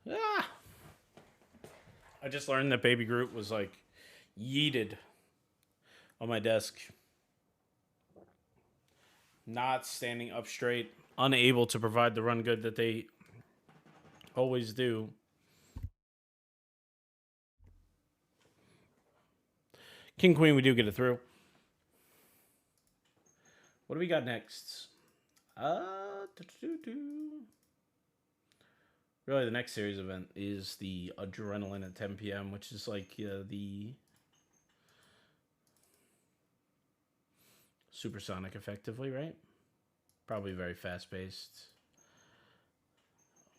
Ah! I just learned that Baby Groot was like yeeted on my desk. Not standing up straight, unable to provide the run good that they always do. King Queen, we do get it through. What do we got next? Really, the next series event is the Adrenaline at 10 p.m., which is like the supersonic, effectively, right? Probably very fast paced.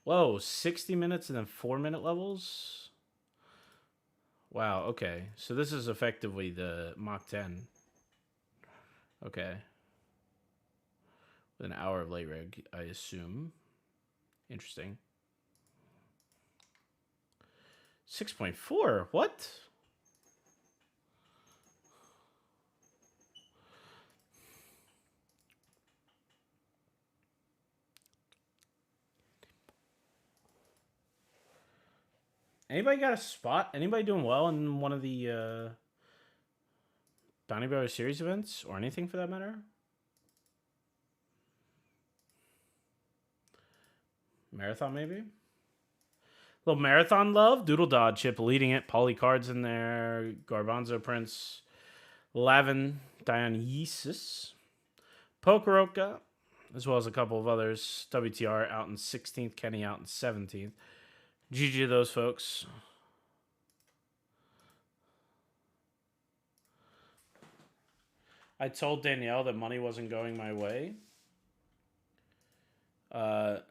Whoa, 60 minutes and then 4-minute levels? Wow, okay. So this is effectively the Mach 10. Okay. With an hour of late rig, I assume. Interesting. 6.4? What? Anybody got a spot? Anybody doing well in one of the Bounty Brothers series events? Or anything for that matter? Marathon, maybe? Little marathon love. Doodle Dodge chip leading it. Poly cards in there. Garbanzo Prince. Lavin Dionysus. Pokoroka. As well as a couple of others. WTR out in 16th. Kenny out in 17th. GG to those folks. I told Danielle that money wasn't going my way. And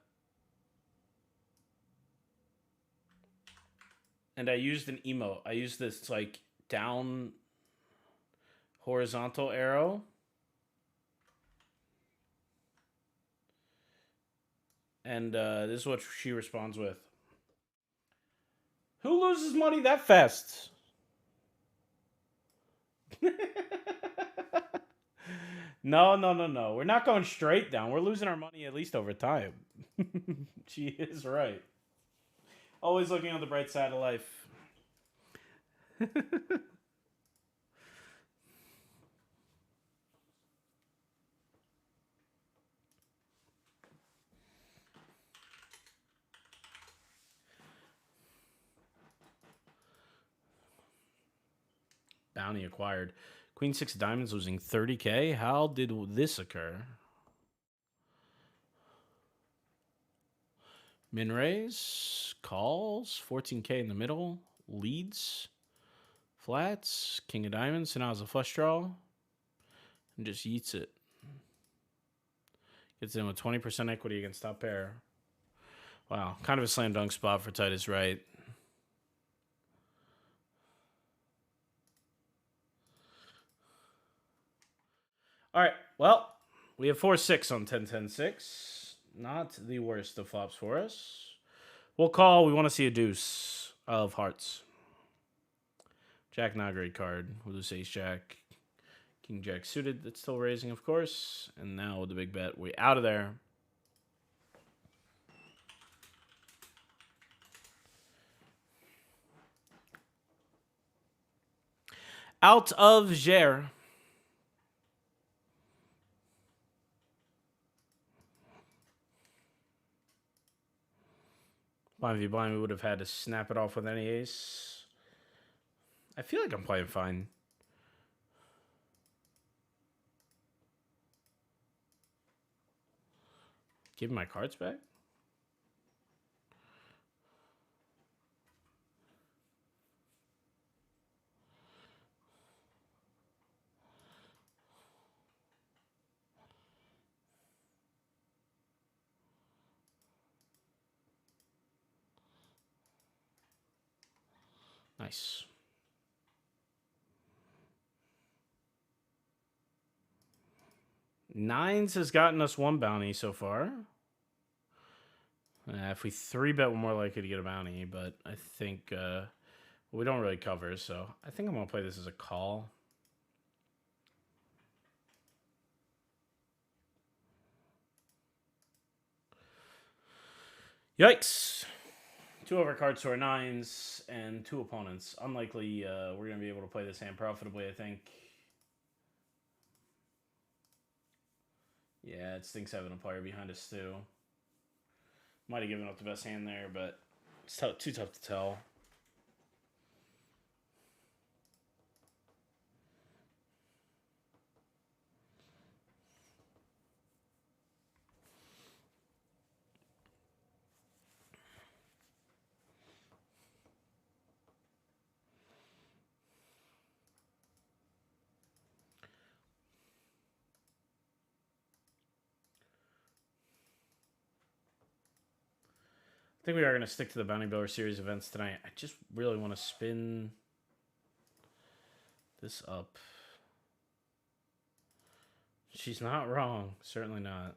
I used an emote. I used this like down horizontal arrow. And this is what she responds with. Who loses money that fast? No. We're not going straight down. We're losing our money at least over time. She is right. Always looking on the bright side of life. Bounty acquired. Queen 6 diamonds losing 30K. How did this occur? Min raise, calls, 14K in the middle, leads, flats, king of diamonds, so now it's a flush draw, and just yeets it. Gets in with 20% equity against top pair. Wow, kind of a slam dunk spot for Titus Wright. All right, well, we have 4-6 on 10-10-6. Not the worst of flops for us. We'll call. We want to see a deuce of hearts. Jack, not a great card. We'll do ace jack. King jack suited. That's still raising, of course. And now with the big bet, we out of there. Out of Ger. Blind v blind, we would have had to snap it off with any ace. I feel like I'm playing fine. Give my cards back. Nice. Nines has gotten us one bounty so far. If we 3-bet, we're more likely to get a bounty, but I think we don't really cover, so I think I'm going to play this as a call. Yikes. 2 overcards to our 9s and 2 opponents. Unlikely we're going to be able to play this hand profitably, I think. Yeah, it stinks having a player behind us, too. Might have given up the best hand there, but it's too tough to tell. I think we are going to stick to the Bounty Builder Series events tonight. I just really want to spin this up. She's not wrong. Certainly not.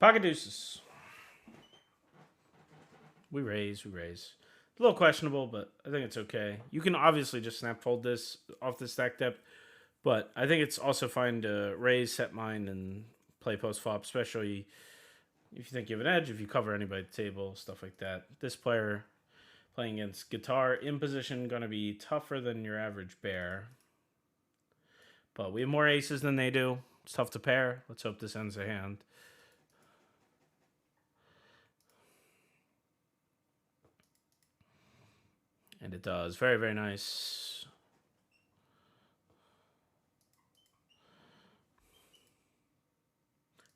Pocket deuces. We raise. A little questionable, but I think it's okay. You can obviously just snap fold this off the stack depth, but I think it's also fine to raise, set mine, and play post flop, especially if you think you have an edge, if you cover anybody at the table, stuff like that. This player playing against guitar in position going to be tougher than your average bear. But we have more aces than they do. It's tough to pair. Let's hope this ends the hand. And it does. Very, very nice.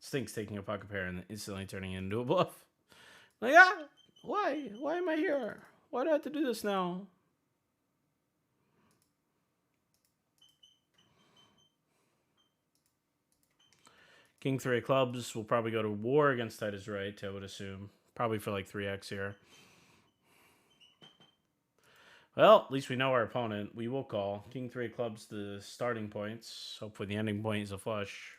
Stinks taking a pocket pair and instantly turning it into a bluff. Like, why? Why am I here? Why do I have to do this now? King 3 of clubs will probably go to war against Titus Right, I would assume. Probably for like 3x here. Well, at least we know our opponent. We will call. King 3 of clubs the starting points. Hopefully the ending point is a flush.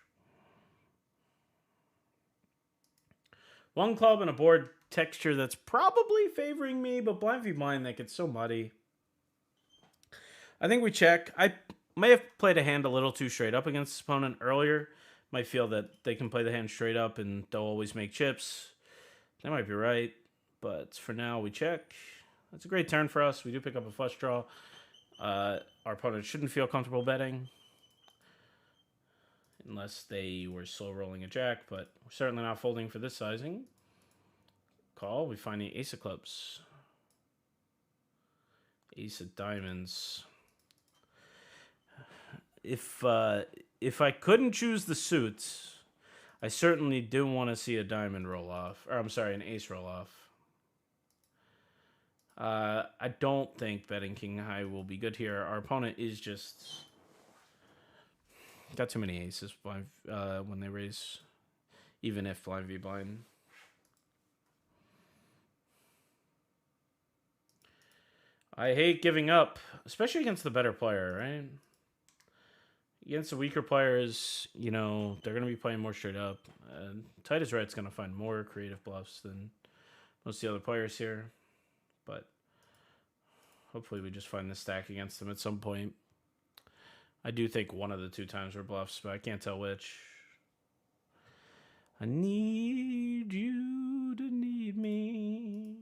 1 club and a board texture that's probably favoring me, but blind v blind, that gets so muddy. I think we check. I may have played a hand a little too straight up against this opponent earlier. Might feel that they can play the hand straight up and they'll always make chips. They might be right, but for now we check. That's a great turn for us. We do pick up a flush draw. Our opponent shouldn't feel comfortable betting unless they were slow rolling a jack, but we're certainly not folding for this sizing. Call. We find the ace of clubs. Ace of diamonds. If I couldn't choose the suits, I certainly do want to see a diamond roll off. Or I'm sorry, an ace roll off. I don't think betting king high will be good here. Our opponent is just got too many aces blind, when they raise, even if blind v blind. I hate giving up, especially against the better player, right? Against the weaker players, you know, they're going to be playing more straight up. Titus Right's going to find more creative bluffs than most of the other players here. But hopefully we just find the stack against them at some point. I do think one of the 2 times were bluffs, but I can't tell which. I need you to need me.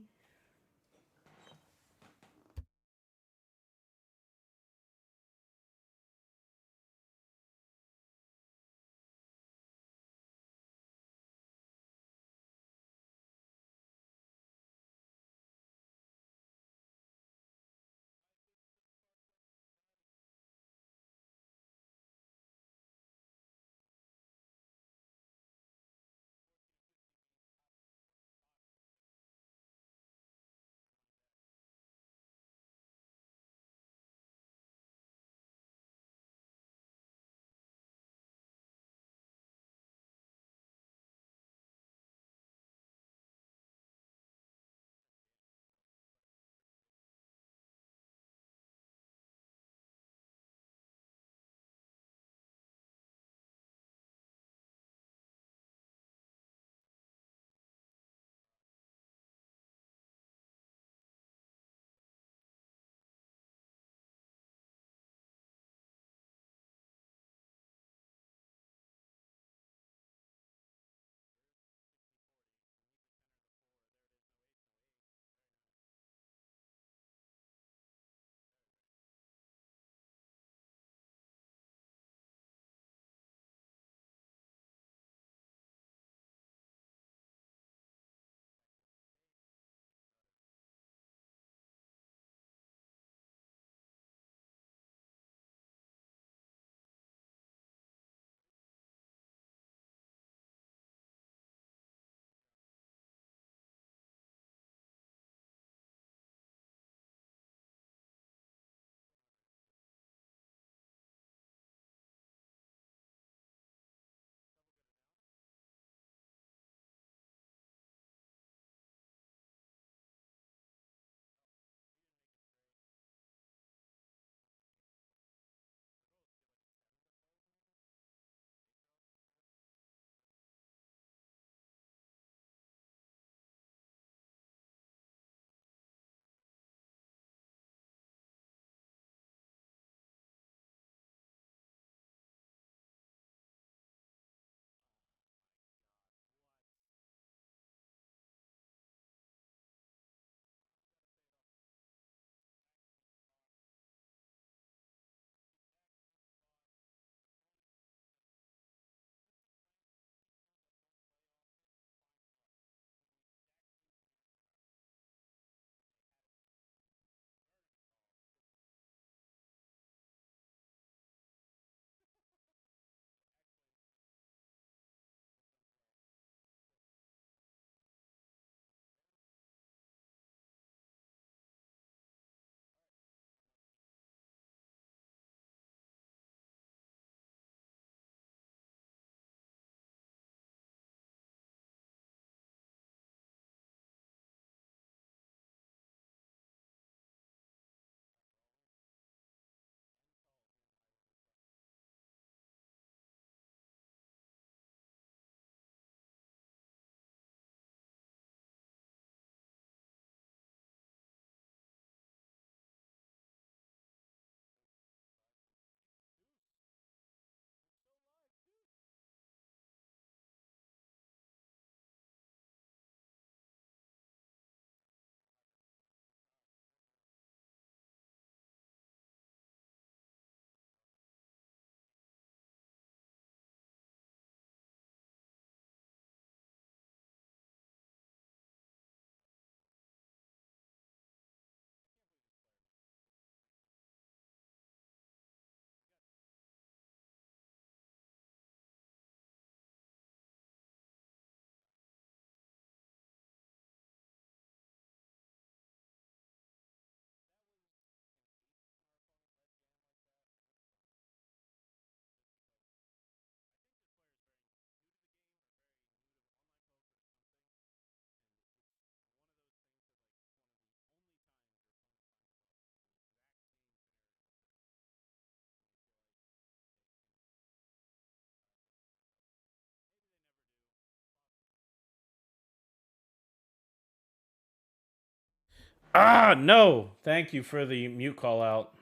Ah, no. Thank you for the mute call out.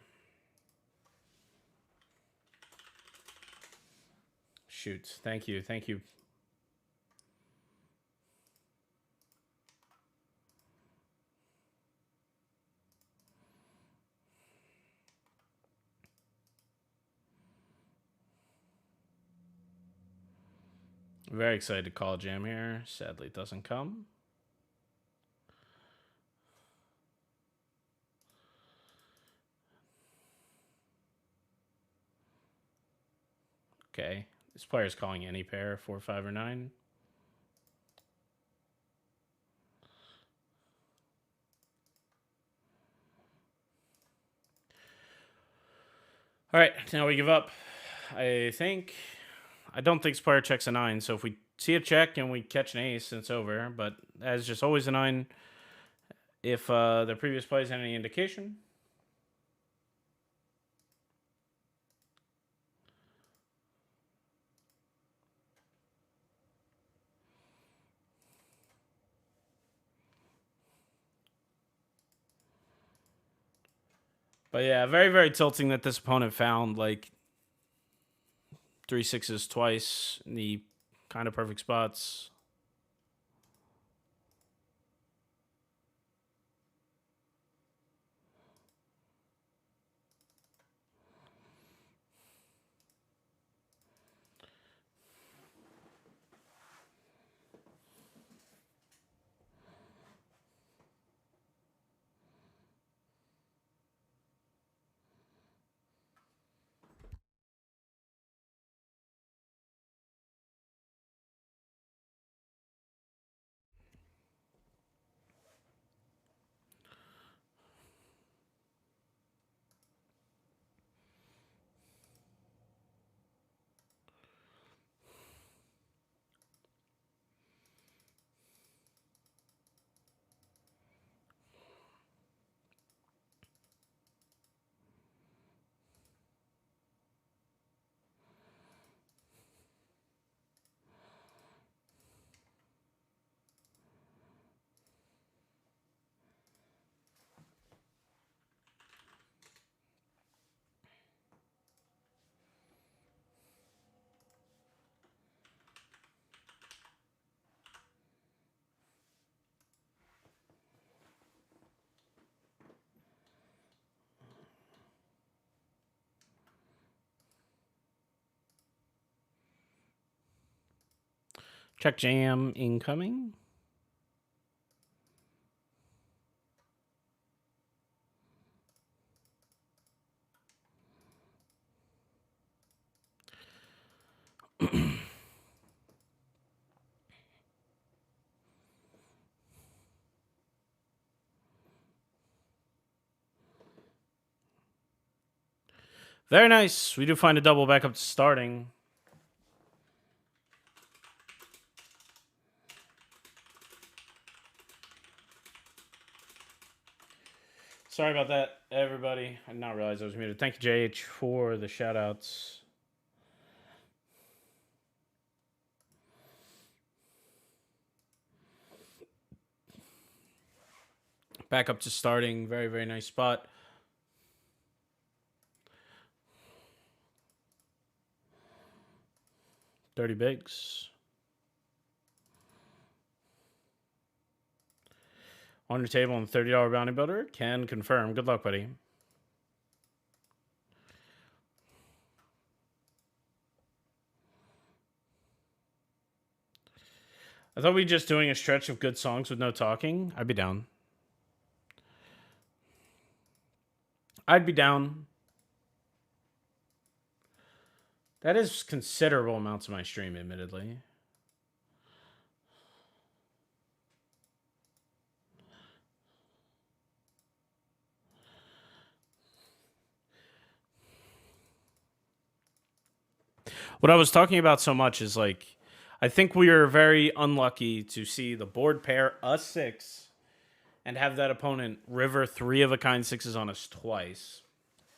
Shoot. Thank you. Thank you. Very excited to call jam here. Sadly, it doesn't come. Okay. This player's calling any pair, 4, 5, or 9. All right, now we give up. I don't think Spire checks a 9, so if we see a check and we catch an ace, it's over. But as just always a 9, if the previous play is any indication. But yeah, very, very tilting that this opponent found like 3 6s twice in the kind of perfect spots. Check jam incoming. Very nice. We do find a double back up to starting. Sorry about that, everybody. I did not realize I was muted. Thank you, JH, for the shout outs. Back up to starting. Very, very nice spot. $30 bigs. On your table on the $30 bounty builder. Can confirm. Good luck, buddy. I thought we were just doing a stretch of good songs with no talking. I'd be down. I'd be down. That is considerable amounts of my stream, admittedly. What I was talking about so much is like, I think we are very unlucky to see the board pair us 6 and have that opponent river 3 of a kind 6s on us twice.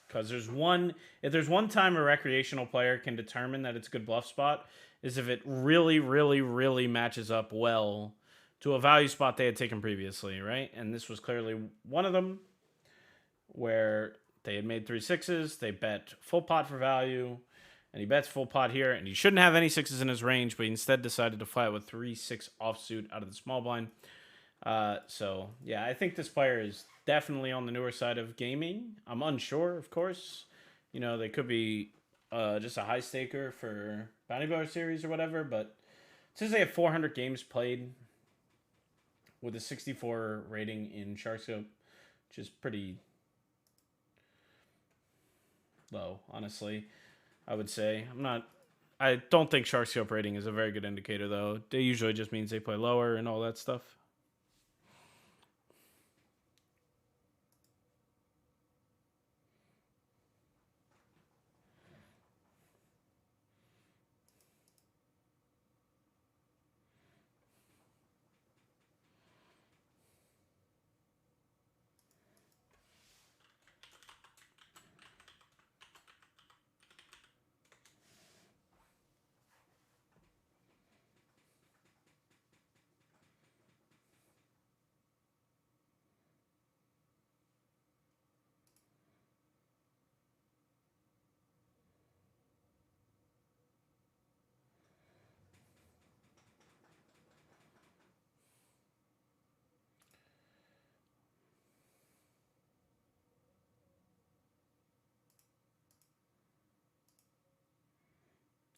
Because if there's one time a recreational player can determine that it's a good bluff spot, is if it really, really, really matches up well to a value spot they had taken previously, right? And this was clearly one of them where they had made 3 6s. They bet full pot for value, and he bets full pot here, and he shouldn't have any 6s in his range, but he instead decided to flat with 3-6 offsuit out of the small blind. So, yeah, I think this player is definitely on the newer side of gaming. I'm unsure, of course. You know, they could be just a high staker for Bounty Bar Series or whatever, but since they have 400 games played with a 64 rating in Sharkscope, which is pretty low, honestly, I would say. I don't think Sharkscope rating is a very good indicator, though. It usually just means they play lower and all that stuff.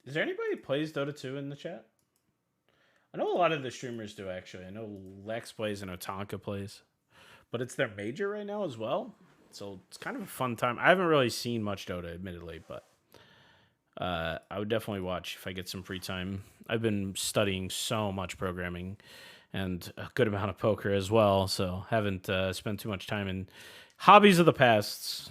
Is there anybody who plays Dota 2 in the chat? I know a lot of the streamers do, actually. I know Lex plays and Otanka plays. But it's their major right now as well. So it's kind of a fun time. I haven't really seen much Dota, admittedly, but I would definitely watch if I get some free time. I've been studying so much programming and a good amount of poker as well, so haven't spent too much time in hobbies of the past.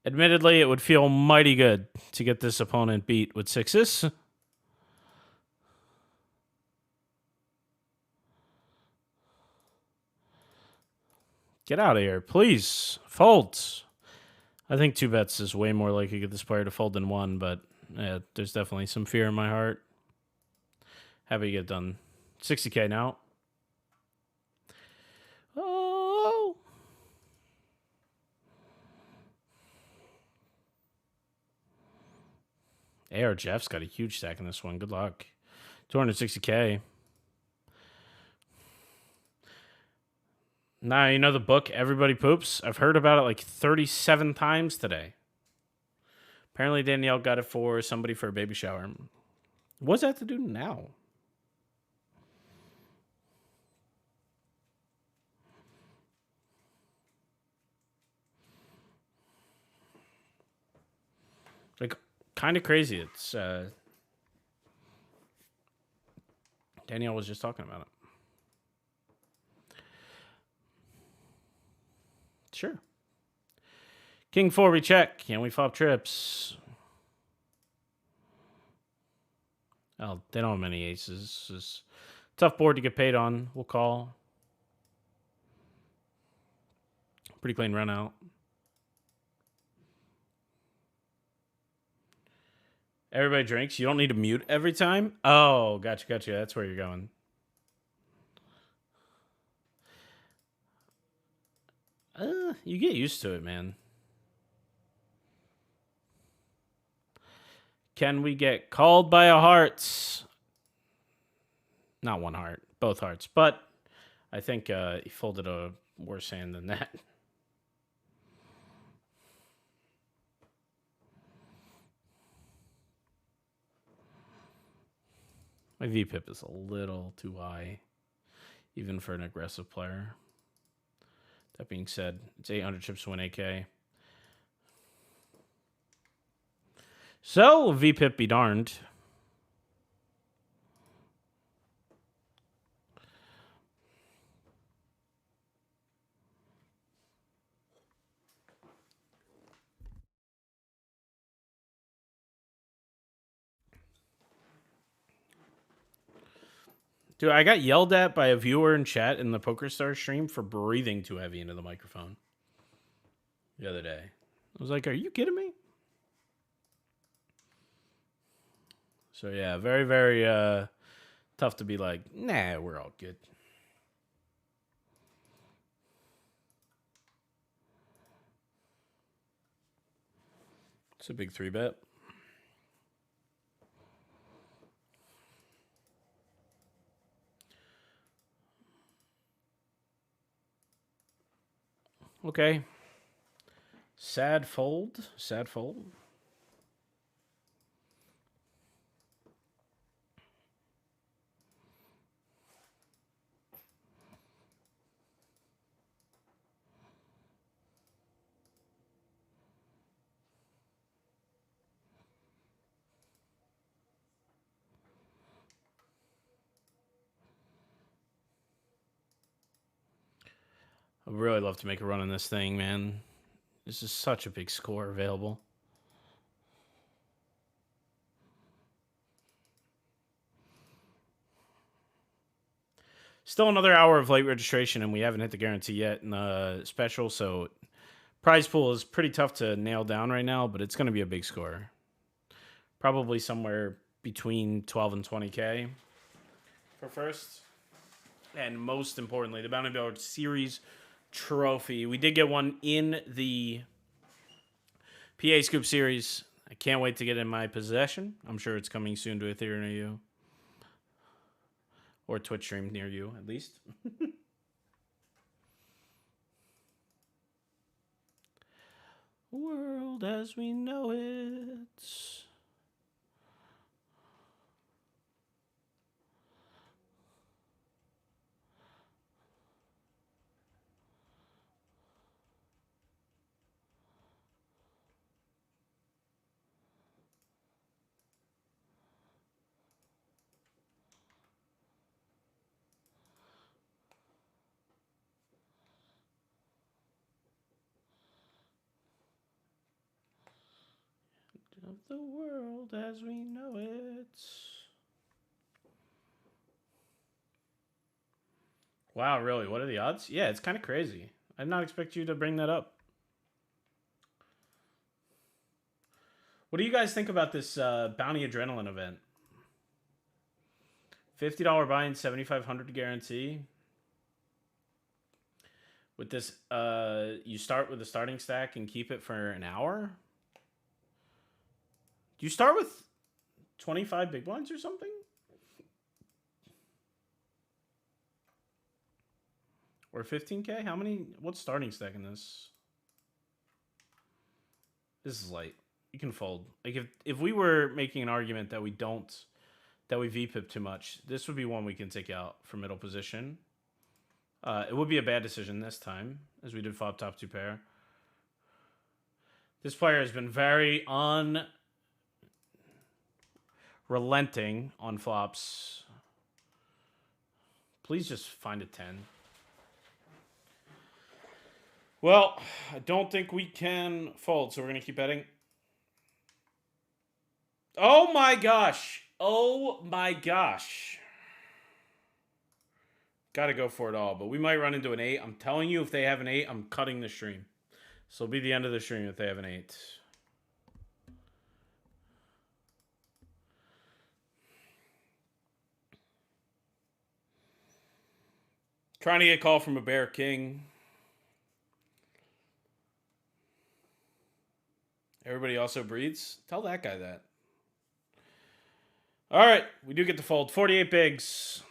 Admittedly, it would feel mighty good to get this opponent beat with 6s. Get out of here, please. Fold. I think 2 bets is way more likely to get this player to fold than 1, but yeah, there's definitely some fear in my heart. Happy to get done. 60K now. Oh. AR Jeff's got a huge stack in this one. Good luck. 260K. Nah, you know the book Everybody Poops? I've heard about it like 37 times today. Apparently Danielle got it for somebody for a baby shower. What does that have to do now? Like, kind of crazy. It's Danielle was just talking about it. Sure. King 4, we check. Can we flop trips? Oh, they don't have many aces. This is a tough board to get paid on. We'll call. Pretty clean run out. Everybody drinks. You don't need to mute every time? Oh, gotcha. That's where you're going. You get used to it, man. Can we get called by a hearts? Not one heart, both hearts. But I think he folded a worse hand than that. My VPIP is a little too high, even for an aggressive player. That being said, it's 800 chips to win 8K. So, VPIP be darned. Dude, I got yelled at by a viewer in chat in the PokerStars stream for breathing too heavy into the microphone the other day. I was like, are you kidding me? So yeah, very, very tough to be like, nah, we're all good. It's a big 3-bet. Okay. Sad fold. Sad fold. I'd really love to make a run on this thing, man. This is such a big score available. Still another hour of late registration, and we haven't hit the guarantee yet in the special, so prize pool is pretty tough to nail down right now, but it's going to be a big score. Probably somewhere between 12 and 20K for first. And most importantly, the Bounty Board Series trophy. We did get one in the PA Scoop Series. I can't wait to get it in my possession. I'm sure it's coming soon to a theater near you. Or Twitch stream near you, at least. World as we know it. Of the world as we know it. Wow, really? What are the odds? Yeah, it's kind of crazy. I did not expect you to bring that up. What do you guys think about this Bounty Adrenaline event? $50 buy-in, $7,500 guarantee. With this, you start with a starting stack and keep it for an hour? Do you start with 25 big blinds or something? Or 15K? How many? What's starting stack in this? This is light. You can fold. Like if we were making an argument that we VPIP too much, this would be one we can take out for middle position. It would be a bad decision this time, as we did flop top 2 pair. This player has been very unrelenting on flops. Please just find a 10. Well, I don't think we can fold, so we're going to keep betting. Oh my gosh. Oh my gosh. Got to go for it all, but we might run into an 8. I'm telling you, if they have an 8, I'm cutting the stream. So it'll be the end of the stream if they have an 8. Trying to get a call from a bear king. Everybody also breathes. Tell that guy that. All right, we do get to fold. 48 bigs.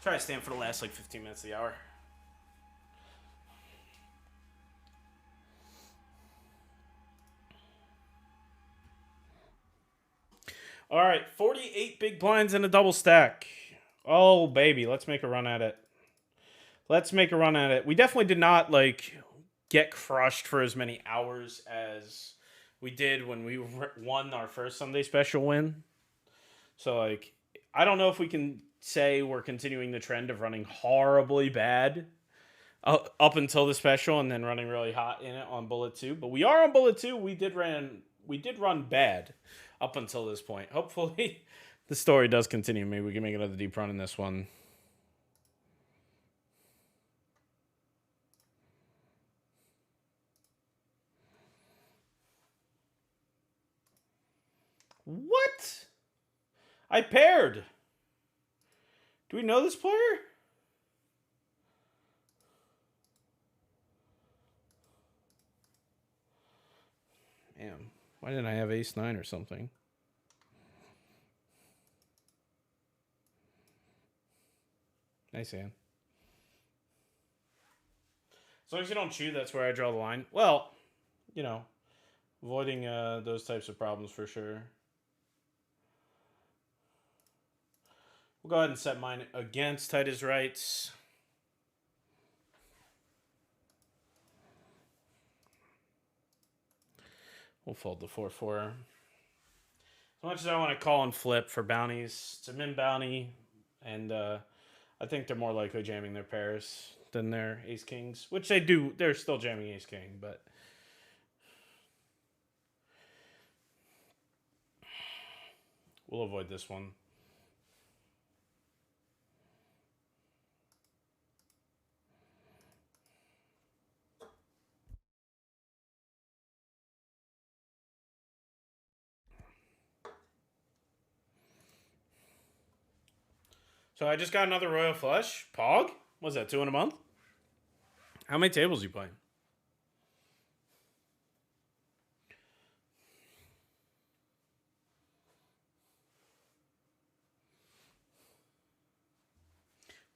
Try to stand for the last like 15 minutes of the hour. All right, 48 big blinds and a double stack. Oh, baby, let's make a run at it. Let's make a run at it. We definitely did not like get crushed for as many hours as we did when we won our first Sunday special win. So like, I don't know if we can say we're continuing the trend of running horribly bad up until the special, and then running really hot in it on bullet 2. But we are on bullet 2. We did run bad up until this point. Hopefully, the story does continue. Maybe we can make another deep run in this one. What? I paired. Do we know this player? Damn. Why didn't I have ace-9 or something? Nice hand. As long as you don't chew, that's where I draw the line. Well, you know, avoiding those types of problems for sure. We'll go ahead and set mine against tight as rights. We'll fold the 4-4. As much as I want to call and flip for bounties, it's a min bounty, and I think they're more likely jamming their pairs than their ace-kings, which they do. They're still jamming ace-king, but... we'll avoid this one. So I just got another Royal Flush. Pog? What's that, 2 in a month? How many tables you playing?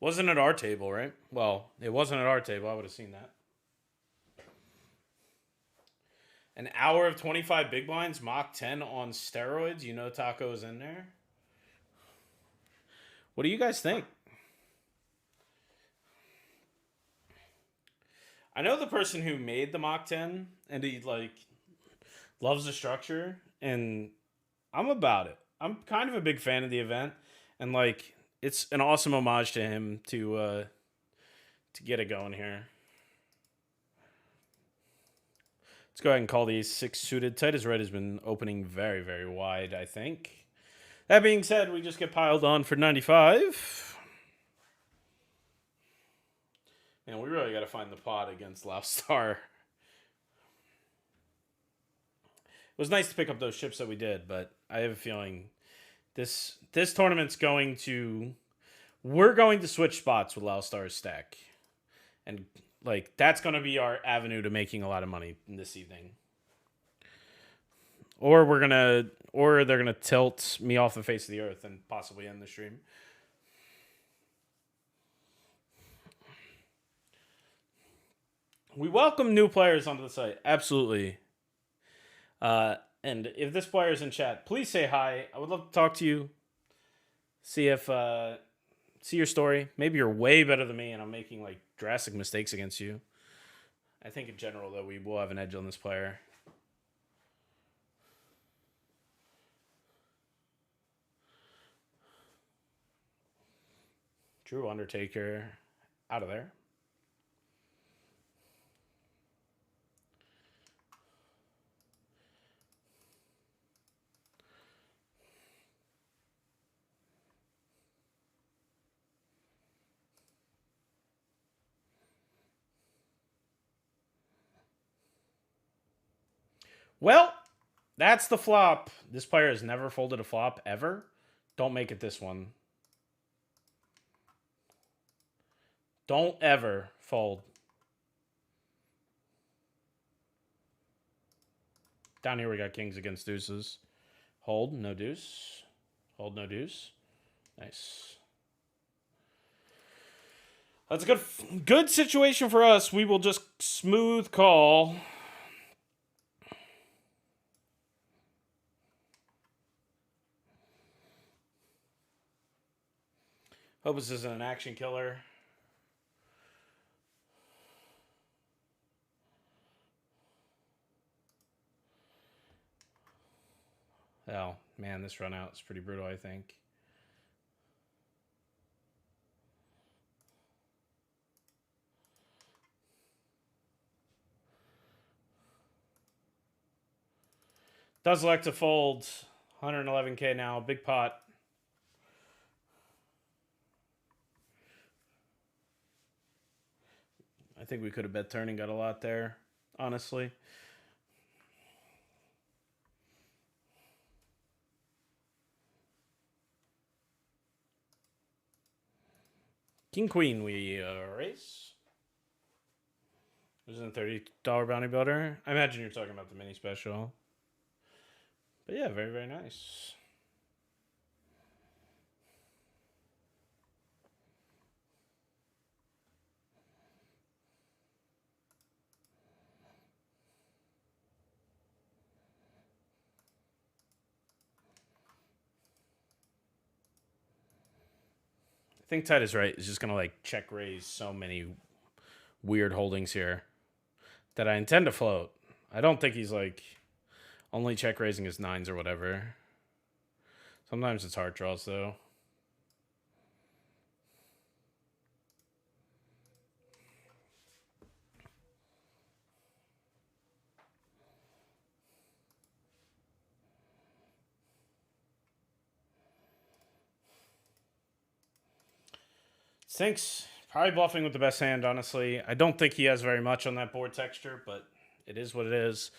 Wasn't at our table, right? Well, it wasn't at our table. I would have seen that. An hour of 25 big blinds, Mach 10 on steroids. You know Taco's in there. What do you guys think? I know the person who made the Mach 10, and he, like, loves the structure, and I'm about it. I'm kind of a big fan of the event, and, like, it's an awesome homage to him to get it going here. Let's go ahead and call these 6 suited. Tight as red has been opening very, very wide, I think. That being said, we just get piled on for 95. Man, we really got to find the pot against Loustar. It was nice to pick up those chips that we did, but I have a feeling this tournament's going to... we're going to switch spots with Loustar's stack. And, like, that's going to be our avenue to making a lot of money this evening. Or they're gonna tilt me off the face of the earth and possibly end the stream. We welcome new players onto the site, absolutely. And if this player is in chat, please say hi. I would love to talk to you. See your story. Maybe you're way better than me, and I'm making like drastic mistakes against you. I think in general, though, we will have an edge on this player. Drew Undertaker out of there. Well, that's the flop. This player has never folded a flop ever. Don't make it this one. Don't ever fold. Down here we got kings against deuces. Hold, no deuce. Hold, no deuce. Nice. That's a good situation for us. We will just smooth call. Hope this isn't an action killer. Oh, man, this run out is pretty brutal, I think. Does elect to fold. 111K now. Big pot. I think we could have bet turn and got a lot there, honestly. King Queen, we raise. Isn't $30 bounty builder? I imagine you're talking about the mini special. But yeah, very, very nice. I think Ted is right. He's just going to like check raise so many weird holdings here that I intend to float. I don't think he's like only check raising his nines or whatever. Sometimes it's heart draws though. Sinks. Probably bluffing with the best hand, honestly. I don't think he has very much on that board texture, but it is what it is.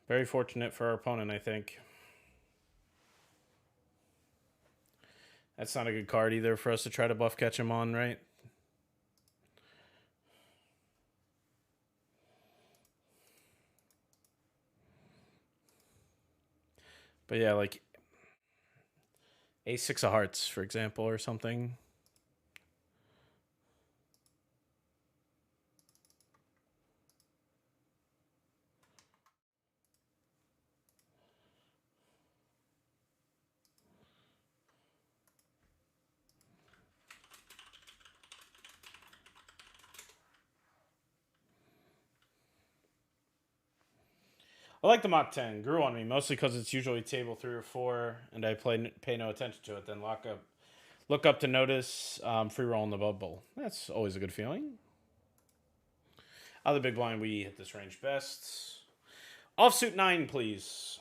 Very fortunate for our opponent, I think. That's not a good card either for us to try to bluff catch him on, right? But yeah, like Ace-6 of hearts, for example, or something. I like the Mach 10. Grew on me, mostly because it's usually table 3 or 4, and I pay no attention to it. Then look up to notice free roll in the bubble. That's always a good feeling. Other big blind, we hit this range best. Offsuit 9, please.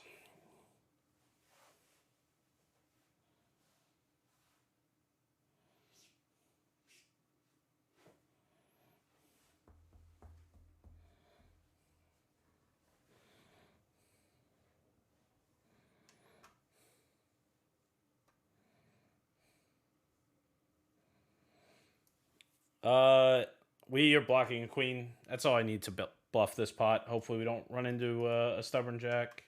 We are blocking a queen. That's all I need to bluff this pot. Hopefully we don't run into a stubborn jack.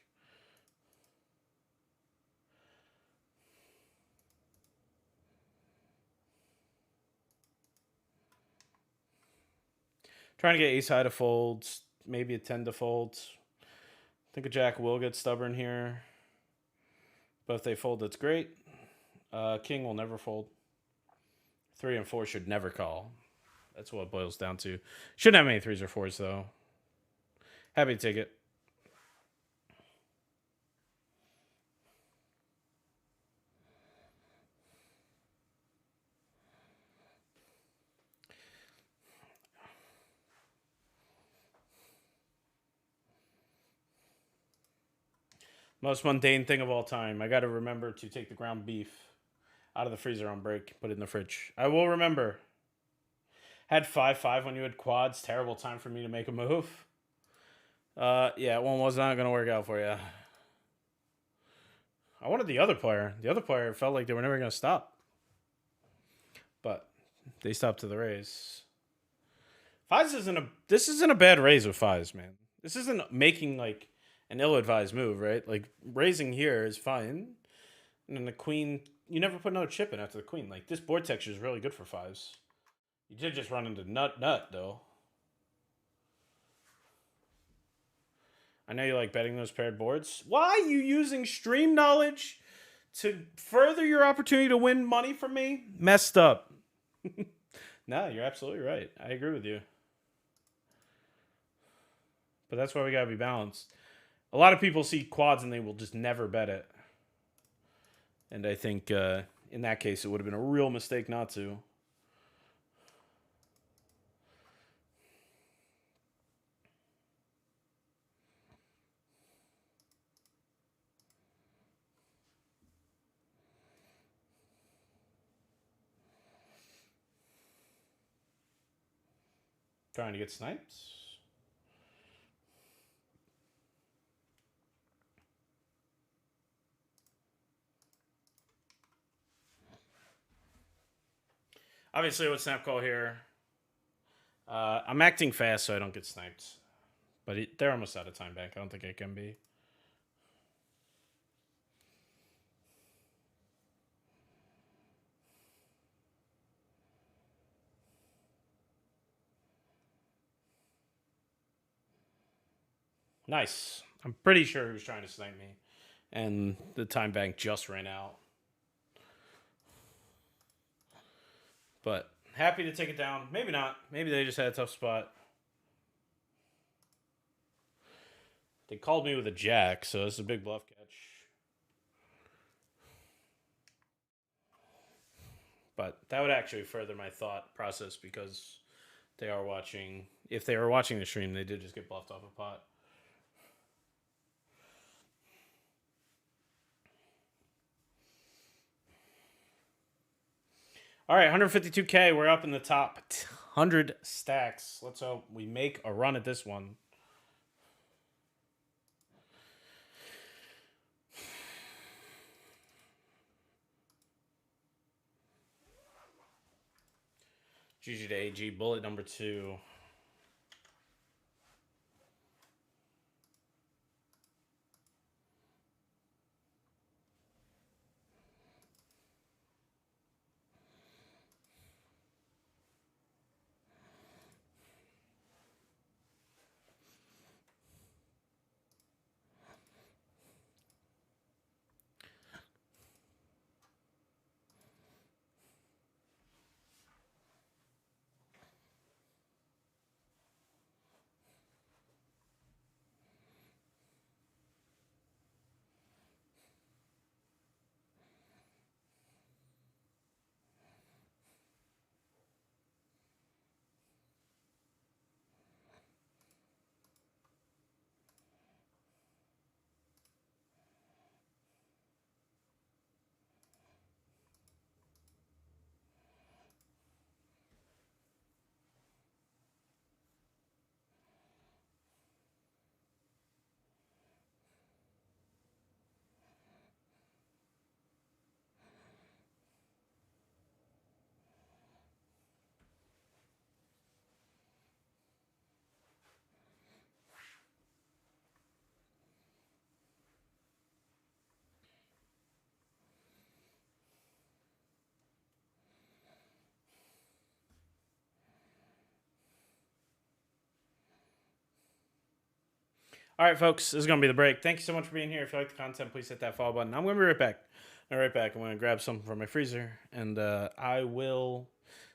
Trying to get ace high to fold. Maybe a 10 to fold. I think a jack will get stubborn here. But if they fold, that's great. King will never fold. 3 and 4 should never call. That's what it boils down to. Shouldn't have many 3s or 4s, though. Happy to take it. Most mundane thing of all time. I got to remember to take the ground beef out of the freezer on break. Put it in the fridge. I will remember. Had 5-5 when you had quads. Terrible time for me to make a move. Yeah, one was not going to work out for you. I wanted the other player. The other player felt like they were never going to stop. But they stopped to the raise. This isn't a bad raise with 5s, man. This isn't making like an ill-advised move, right? Like raising here is fine. And then the queen, you never put no chip in after the queen. Like this board texture is really good for 5s. You did just run into nut though. I know you like betting those paired boards. Why are you using stream knowledge to further your opportunity to win money from me? Messed up. No, you're absolutely right. I agree with you. But that's why we gotta be balanced. A lot of people see quads and they will just never bet it. And I think in that case, it would have been a real mistake not to. Trying to get sniped. Obviously, with snap call here, I'm acting fast so I don't get sniped. But they're almost out of time bank. I don't think it can be. Nice. I'm pretty sure he was trying to snipe me. And the time bank just ran out. But happy to take it down. Maybe not. Maybe they just had a tough spot. They called me with a jack, so it's a big bluff catch. But that would actually further my thought process because they are watching. If they were watching the stream, they did just get bluffed off a pot. All right, 152K. We're up in the top 100 stacks. Let's hope we make a run at this one. GG to AG, bullet number 2. All right, folks, this is going to be the break. Thank you so much for being here. If you like the content, please hit that follow button. I'm going to be right back. I'm going to grab something from my freezer, and I will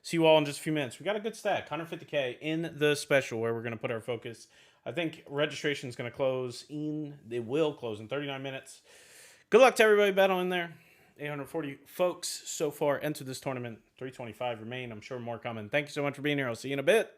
see you all in just a few minutes. We got a good stack, 150K in the special where we're going to put our focus. I think registration is going to close it will close in 39 minutes. Good luck to everybody battling there. 840 folks so far entered this tournament. 325 remain. I'm sure more coming. Thank you so much for being here. I'll see you in a bit.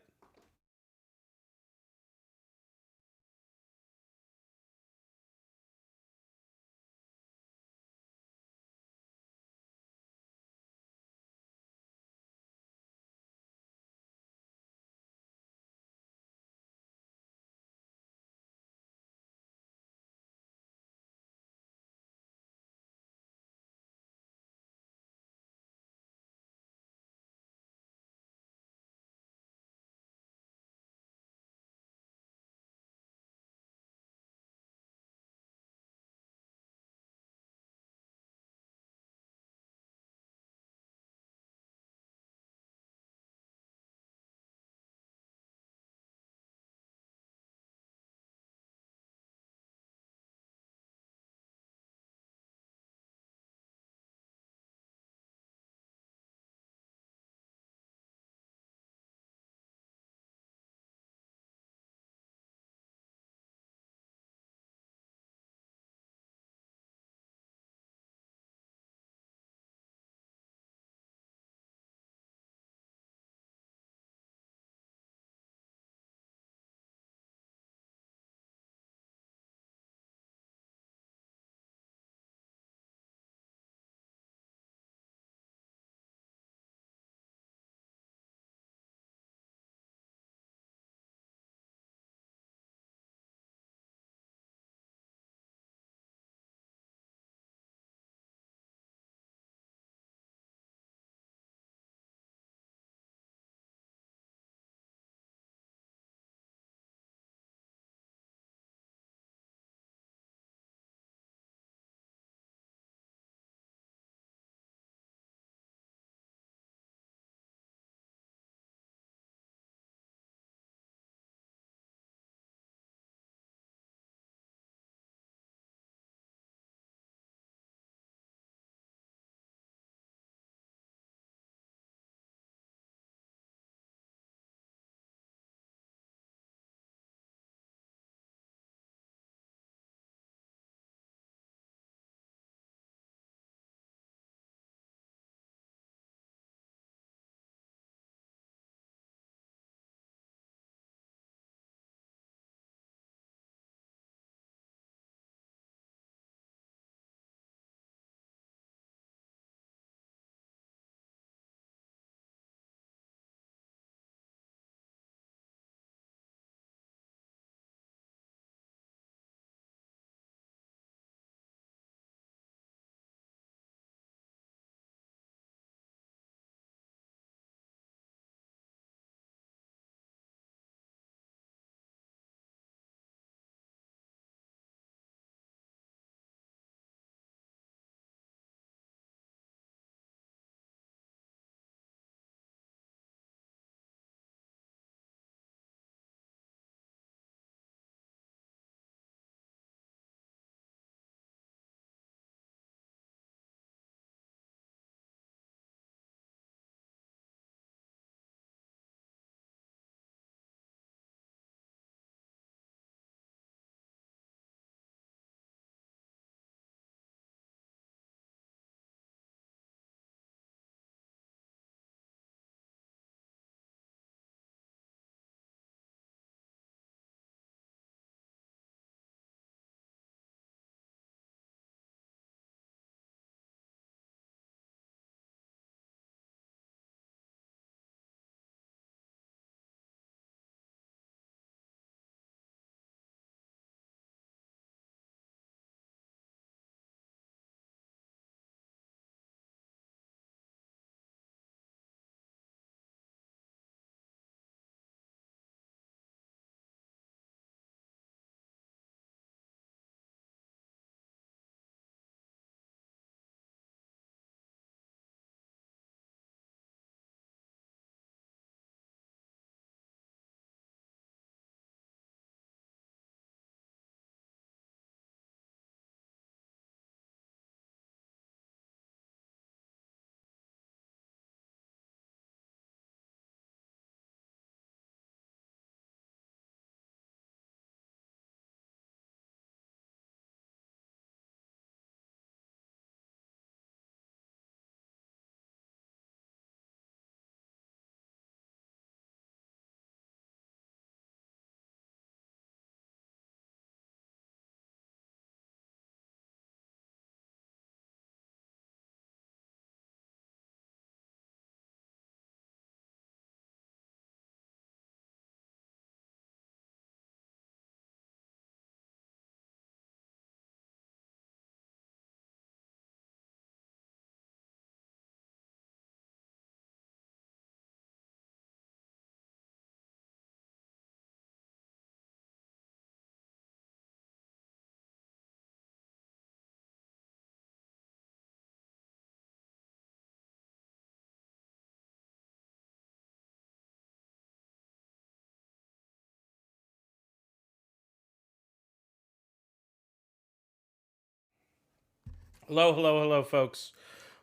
Hello, hello, hello, folks.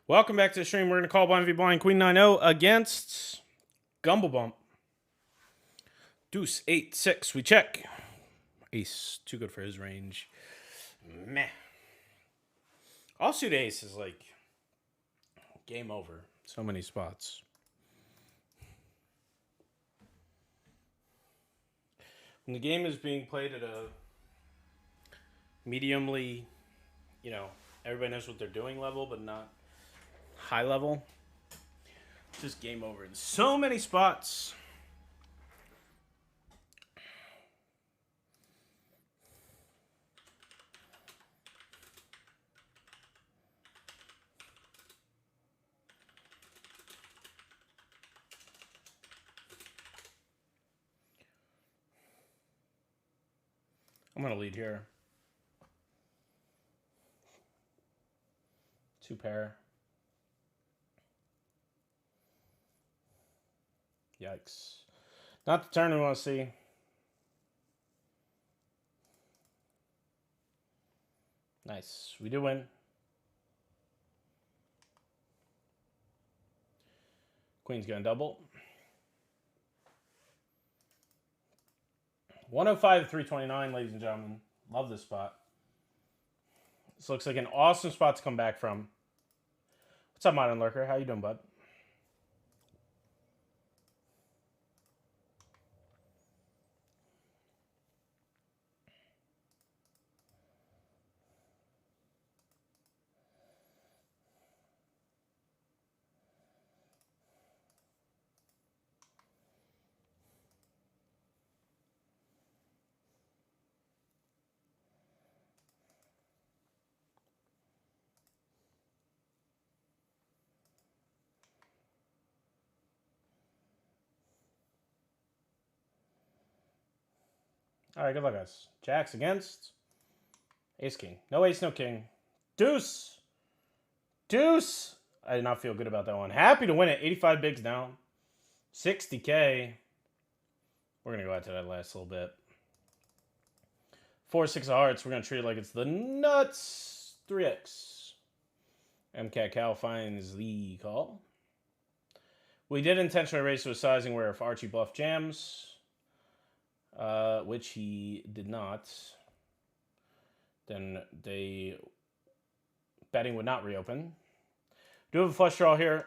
Welcome back to the stream. We're going to call blind v blind Queen 9-0 against Gumblebump. Deuce 8-6. We check. Ace, too good for his range. Meh. Offsuit ace is like game over. So many spots. When the game is being played at a mediumly, everybody knows what they're doing level, but not high level, just game over in so many spots. I'm going to lead here. 2 pair. Yikes. Not the turn we want to see. Nice. We do win. Queen's going to double. 105 to 329, ladies and gentlemen. Love this spot. This looks like an awesome spot to come back from. What's up, Modern Lurker? How you doing, bud? All right, good luck, guys. Jacks against ace king. No ace, no king. Deuce. Deuce. I did not feel good about that one. Happy to win it. 85 bigs down. 60K. We're going to go out to that last little bit. 4, 6 of hearts. We're going to treat it like it's the nuts. 3x. MCAT Cal finds the call. We did intentionally raise to a sizing where if Archie bluff jams, which he did not, then betting would not reopen. Do have a flush draw here.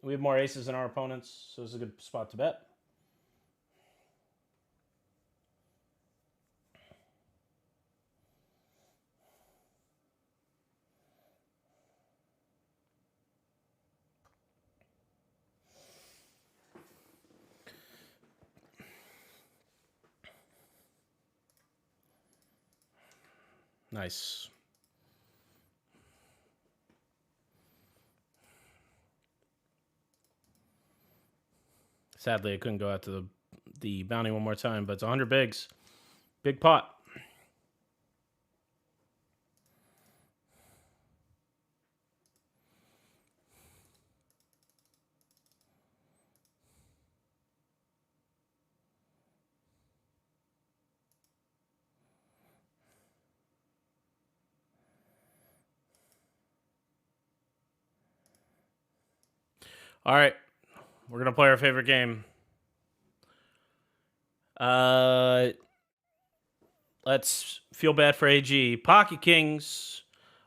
We have more aces than our opponents, so this is a good spot to bet. Nice. Sadly, I couldn't go out to the bounty one more time, but it's 100 bigs. Big pot. All right. We're going to play our favorite game. Let's feel bad for AG. Pocket Kings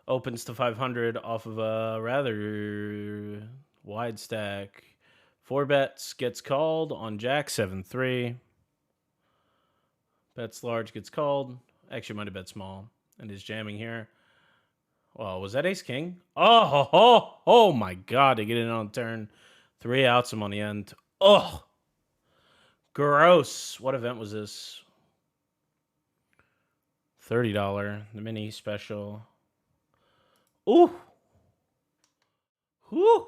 opens to 500 off of a rather wide stack. 4 bets, gets called on Jack 7-3. Bets large, gets called. Actually, might have bet small and is jamming here. Well, was that ace king? Oh my God. They get in on turn. 3 outs, I'm on the end. Oh, gross. What event was this? $30. The mini special. Ooh. Whoo.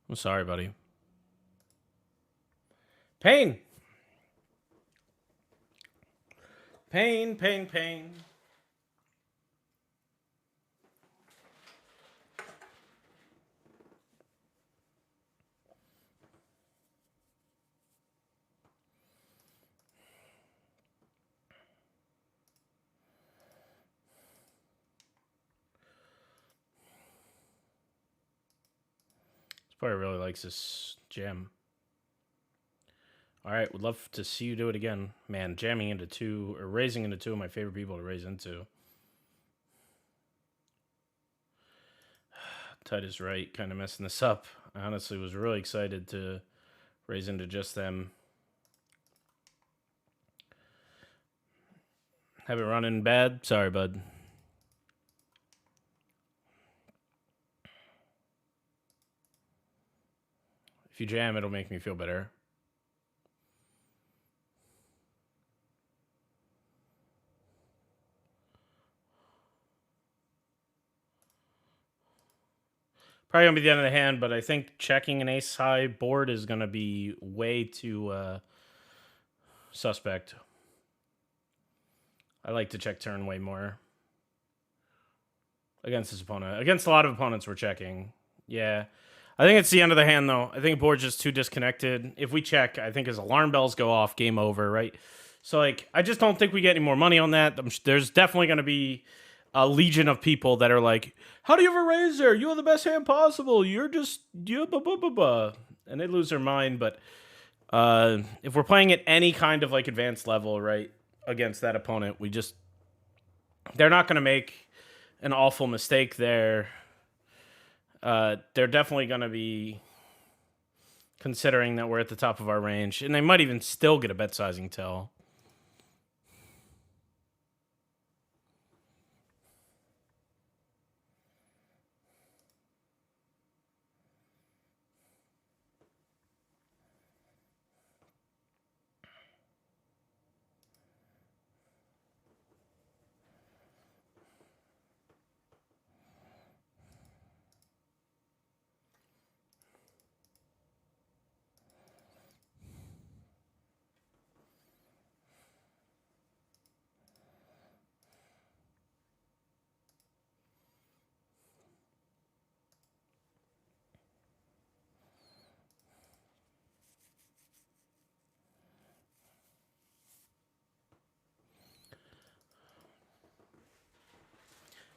I'm sorry, buddy. Pain. Pain, pain, pain. player really likes this jam. All right, would love to see you do it again. Man, jamming into 2, or raising into 2 of my favorite people to raise into. Tide is right, kind of messing this up. I honestly was really excited to raise into just them. Have it running bad? Sorry, bud. If you jam, it'll make me feel better. Probably going to be the end of the hand, but I think checking an ace-high board is going to be way too suspect. I like to check turn way more. Against this opponent. Against a lot of opponents, we're checking. Yeah. I think it's the end of the hand, though. I think board's just too disconnected. If we check, I think his alarm bells go off, game over, right? So, like, I just don't think we get any more money on that. There's definitely going to be a legion of people that are like, how do you ever raise there? You have the best hand possible. You're just, and they lose their mind. But if we're playing at any kind of, like, advanced level, right, against that opponent, they're not going to make an awful mistake there. They're definitely going to be considering that we're at the top of our range, and they might even still get a bet sizing tell.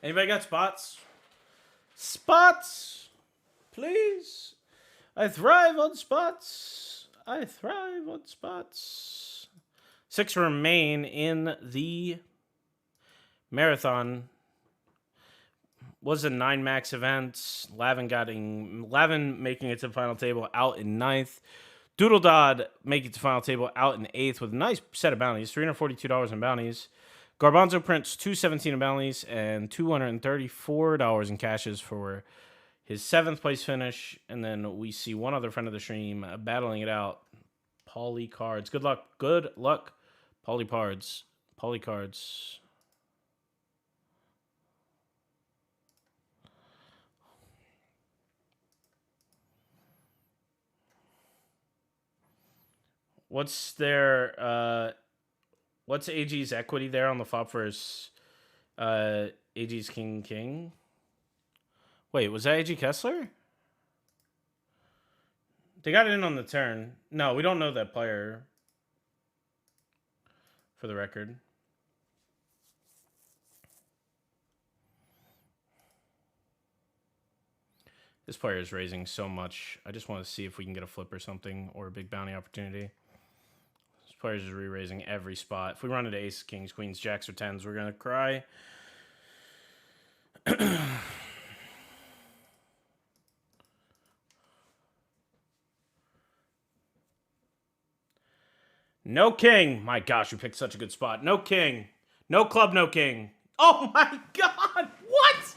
Anybody got spots? Spots, please. I thrive on spots. I thrive on spots. 6 remain in the marathon. Was a 9 max event. Lavin making it to the final table out in 9th. Doodle Dodd making it to the final table out in 8th with a nice set of bounties. $342 in bounties. Garbanzo Prince, $217 in bounties and $234 in cashes for his 7th place finish. And then we see one other friend of the stream battling it out. Pauly Cards. Good luck. Good luck. Pauly Cards. Pauly Cards. What's their what's AG's equity there on the flop for his AG's King? Wait, was that AG Kessler? They got it in on the turn. No, we don't know that player. For the record. This player is raising so much. I just want to see if we can get a flip or something or a big bounty opportunity. This player is re-raising every spot. If we run into ace, kings, queens, jacks, or tens, we're going to cry. No king. My gosh, we picked such a good spot. No king. No club, no king. Oh my god. What?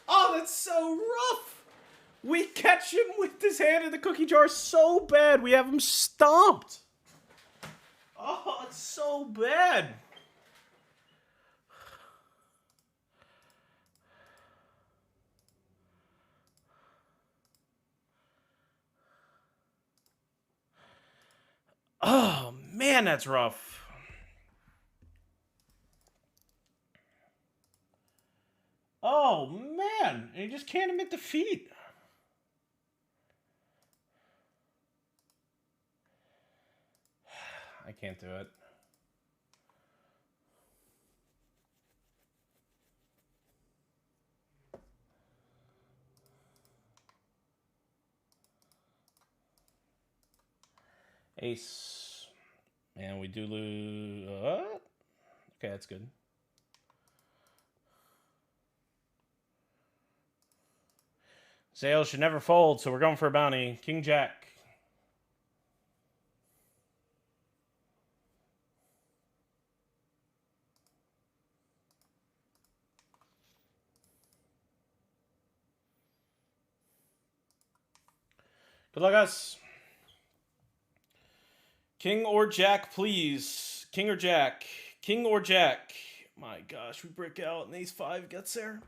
Oh, that's so rough. We catch him with his hand in the cookie jar so bad. We have him stomped. Oh, it's so bad. Oh, man, that's rough. Oh, man. And he just can't admit defeat. I can't do it. Ace. And we do lose. Okay, that's good. Zale should never fold, so we're going for a bounty. King Jack. Good luck, guys. King or Jack, please. King or Jack. King or Jack. My gosh, we break out and ace 5 gets there.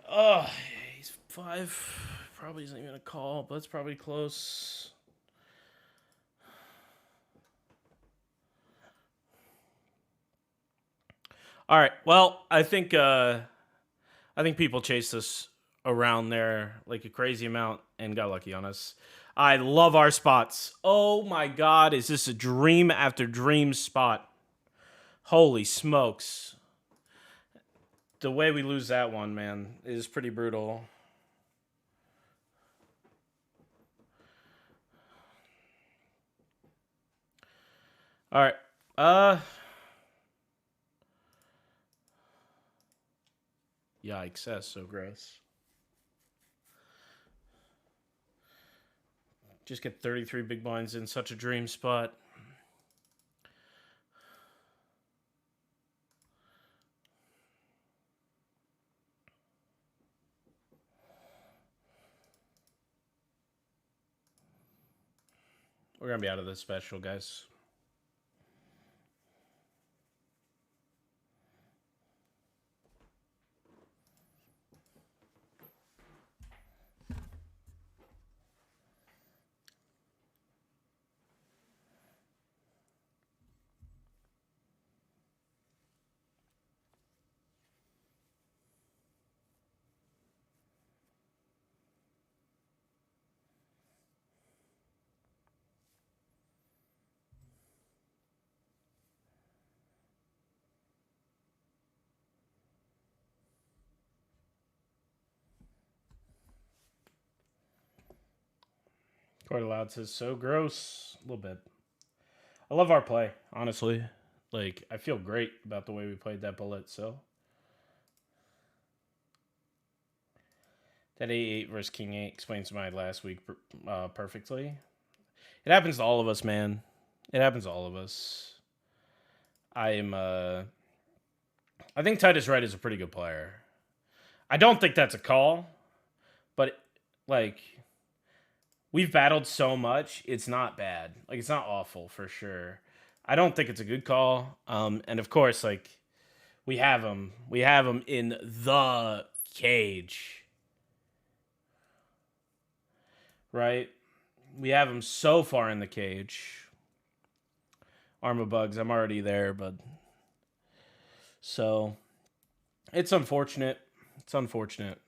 Ace 5 probably isn't even a call, but it's probably close. All right. Well, I think people chased us around there like a crazy amount and got lucky on us. I love our spots. Oh my God, is this a dream after dream spot? Holy smokes. The way we lose that one, man, is pretty brutal. All right. Yikes, that's so gross. Just get 33 big blinds in such a dream spot. We're going to be out of this special, guys. Court Aloud says, so gross. A little bit. I love our play, honestly. Like, I feel great about the way we played that bullet, so. That A8 versus King 8 explains my last week perfectly. It happens to all of us, man. It happens to all of us. I think Titus Wright is a pretty good player. I don't think that's a call, but, like, we've battled so much, it's not bad. Like, it's not awful, for sure. I don't think it's a good call. And, of course, like, we have him. We have him in the cage. Right? We have him so far in the cage. Arma Bugs, I'm already there, but... So, it's unfortunate. It's unfortunate.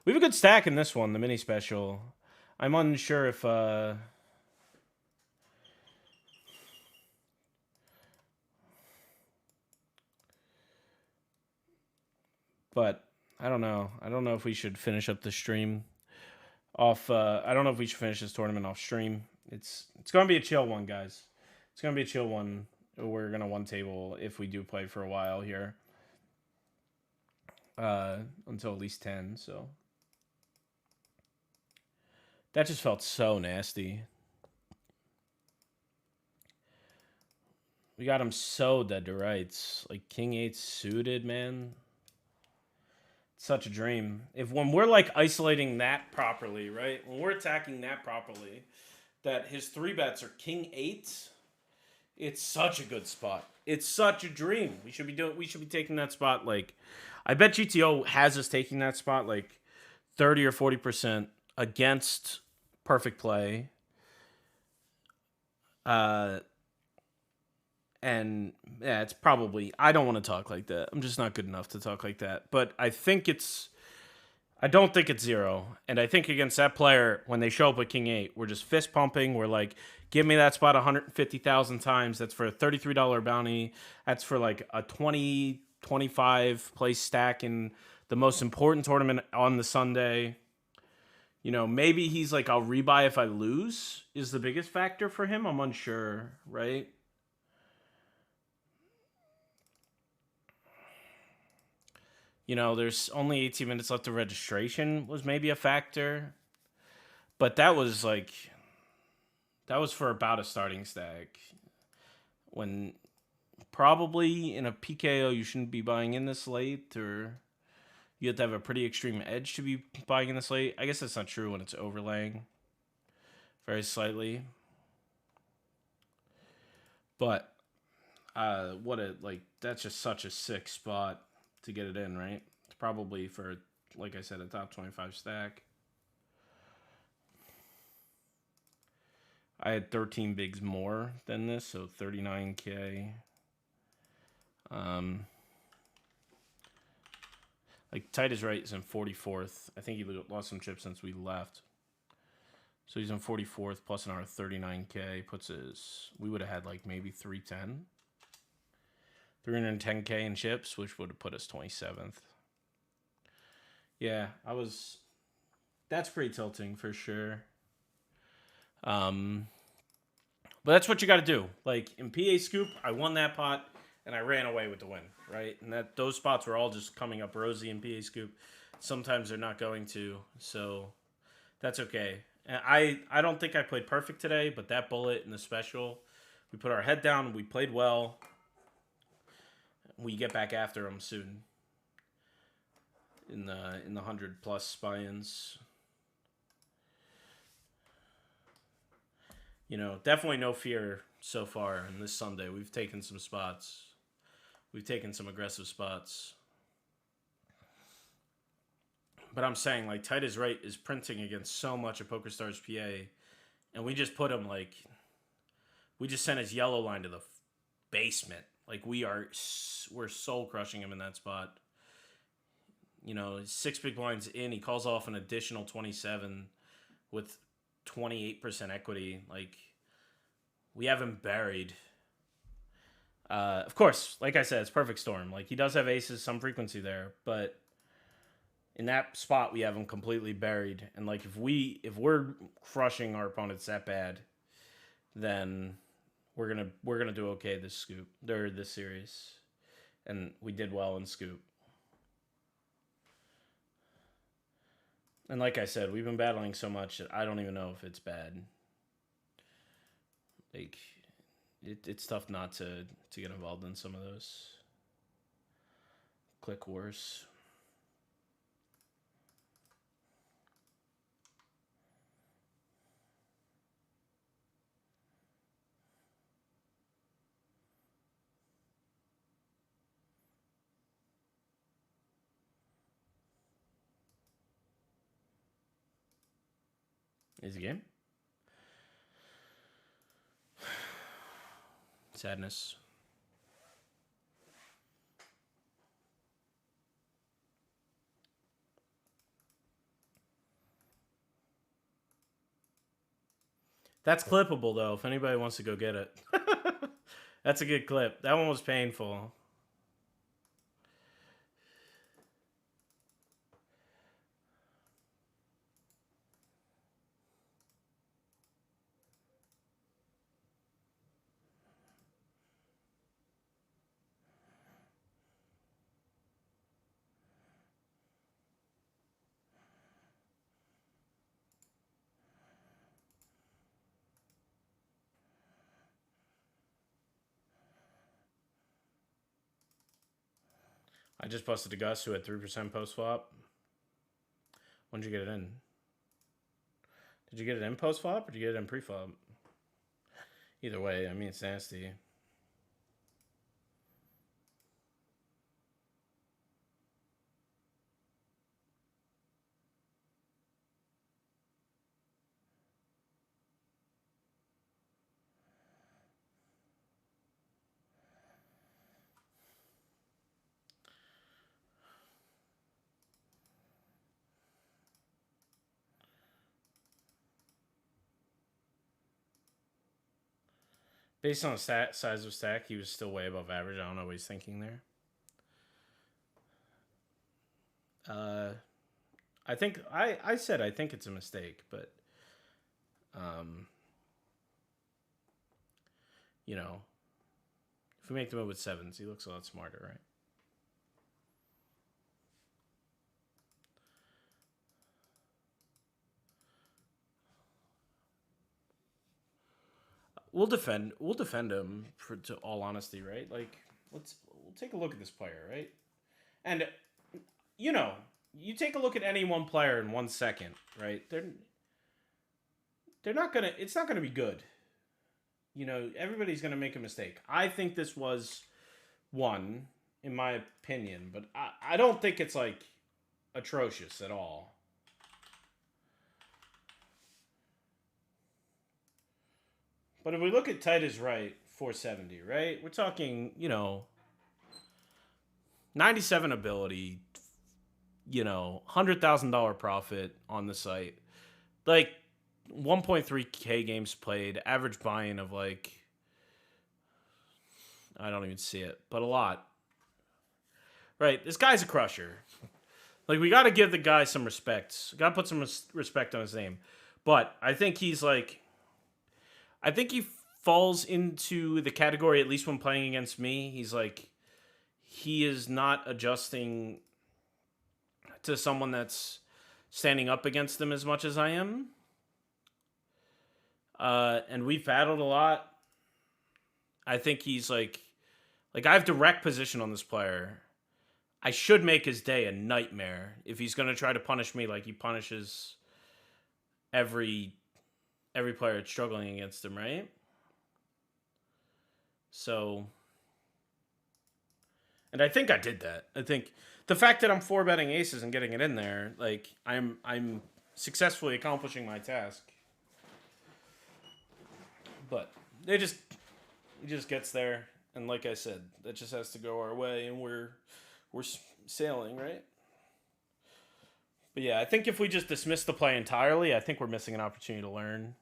We have a good stack in this one, the mini special. I'm unsure if... But, I don't know. I don't know if we should finish up the stream off... I don't know if we should finish this tournament off stream. It's going to be a chill one, guys. It's going to be a chill one. We're going to one table if we do play for a while here. Until at least 10, so... That just felt so nasty. We got him so dead to rights. Like, King 8 suited, man. It's such a dream. When we're, like, isolating that properly, right? When we're attacking that properly, that his 3-bets are King 8, it's such a good spot. It's such a dream. We should be taking that spot, like... I bet GTO has us taking that spot, like, 30 or 40% against perfect play. And yeah, it's probably... I don't want to talk like that. I'm just not good enough to talk like that. But I don't think it's 0. And I think against that player, when they show up with King 8, we're just fist pumping. We're like, give me that spot 150,000 times. That's for a $33 bounty. That's for like a 25 place stack in the most important tournament on the Sunday. You know, maybe he's like, I'll rebuy if I lose is the biggest factor for him. I'm unsure, right? You know, there's only 18 minutes left of registration was maybe a factor. But that was like, that was for about a starting stack. When probably in a PKO, you shouldn't be buying in this late, or you have to have a pretty extreme edge to be buying in this late. I guess that's not true when it's overlaying very slightly. But that's just such a sick spot to get it in, right? It's probably for, like I said, a top 25 stack. I had 13 bigs more than this, so 39K. Like, Tight is Right is in 44th. I think he lost some chips since we left. So he's in 44th plus another 39K. We would have had like maybe 310K in chips, which would have put us 27th. Yeah, that's pretty tilting for sure. But that's what you got to do. Like in PA Scoop, I won that pot and I ran away with the win, right? And those spots were all just coming up rosy in PA Scoop. Sometimes they're not going to, so that's okay. And I don't think I played perfect today, but that bullet in the special, we put our head down, we played well. We get back after them soon. In the 100+ buy-ins. You know, definitely no fear so far in this Sunday. We've taken some spots. We've taken some aggressive spots. But I'm saying, like, Tight is Right is printing against so much of PokerStarsPA. And we just put him, like, we just sent his yellow line to the basement. Like, we're soul crushing him in that spot. You know, 6 big blinds in. He calls off an additional 27 with 28% equity. Like, we have him buried. Of course, like I said, it's perfect storm. Like, he does have aces, some frequency there, but in that spot we have him completely buried. And like, if we're crushing our opponents that bad, then we're gonna do okay this series. And we did well in Scoop. And like I said, we've been battling so much that I don't even know if it's bad. Like, it's tough not to get involved in some of those click wars. Is the game? Sadness. That's clippable, though, if anybody wants to go get it. That's a good clip. That one was painful. I just busted a Gus who had 3% post flop. When did you get it in? Did you get it in post flop or did you get it in pre flop? Either way, I mean, it's nasty. Based on the size of stack, he was still way above average. I don't know what he's thinking there. I think I said I think it's a mistake, but um, you know, if we make the move with sevens, he looks a lot smarter, right? We'll defend him for to all honesty, right? Like we'll take a look at this player, right? And you know, you take a look at any one player in 1 second, right? They're not gonna. It's not gonna be good. You know, everybody's gonna make a mistake. I think this was one, in my opinion, but I don't think it's like atrocious at all. But if we look at tight is right, 470, right? We're talking, 97 ability, $100,000 profit on the site. Like 1.3K games played, average buy-in of like, I don't even see it, but a lot. Right, this guy's a crusher. Like, we got to give the guy some respect. Got to put some respect on his name. But I think he's like, I think he falls into the category, at least when playing against me. He's like, he is not adjusting to someone that's standing up against him as much as I am. And we've battled a lot. I think he's like I have direct position on this player. I should make his day a nightmare if he's going to try to punish me like he punishes every player that's struggling against him, right? So, and I think I did that. I think the fact that I'm 4-betting aces and getting it in there, like I'm successfully accomplishing my task. But it just gets there, and like I said, that just has to go our way, and we're sailing, right? But yeah, I think if we just dismiss the play entirely, I think we're missing an opportunity to learn.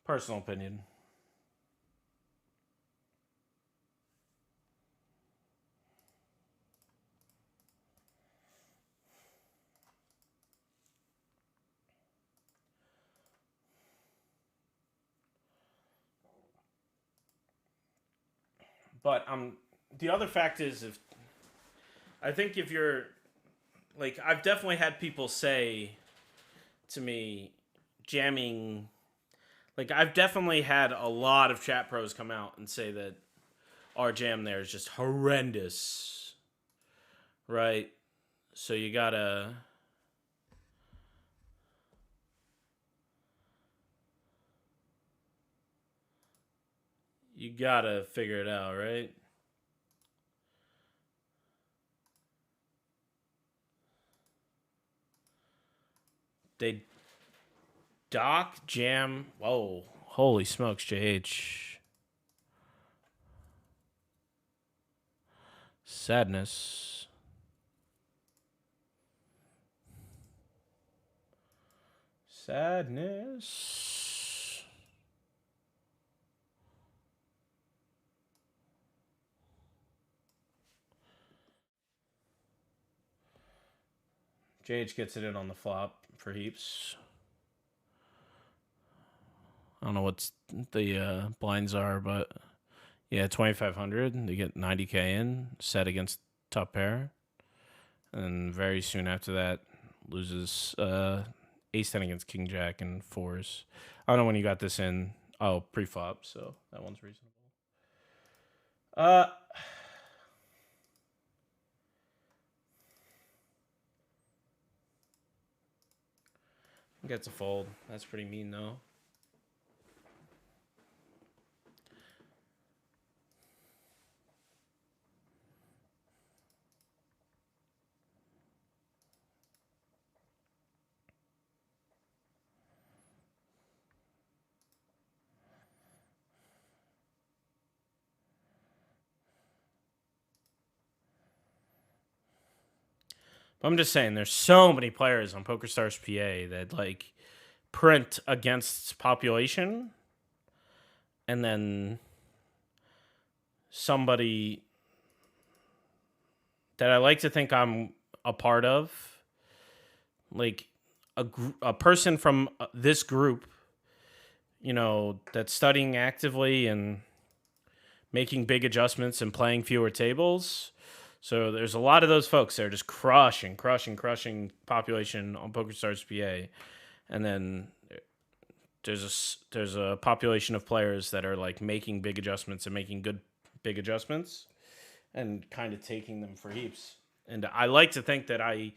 Personal opinion. But the other fact is, if you're like, I've definitely had people say to me, jamming, like I've definitely had a lot of chat pros come out and say that our jam there is just horrendous, right? So you gotta figure it out, right? They dock jam. Whoa, holy smokes, JH. Sadness. Sadness. JH gets it in on the flop for heaps. I don't know what the blinds are, but yeah, 2,500. They get 90K in, set against top pair. And very soon after that, loses ace 10 against king jack and fours. I don't know when you got this in. Oh, pre-flop, so that one's reasonable. Gets a fold. That's pretty mean, though. I'm just saying, there's so many players on PokerStarsPA that like print against population, and then somebody that I like to think I'm a part of, like a person from this group, that's studying actively and making big adjustments and playing fewer tables. So there's a lot of those folks that are just crushing population on PokerStarsPA, and then there's a population of players that are like making big adjustments and making good big adjustments, and kind of taking them for heaps. And I like to think that I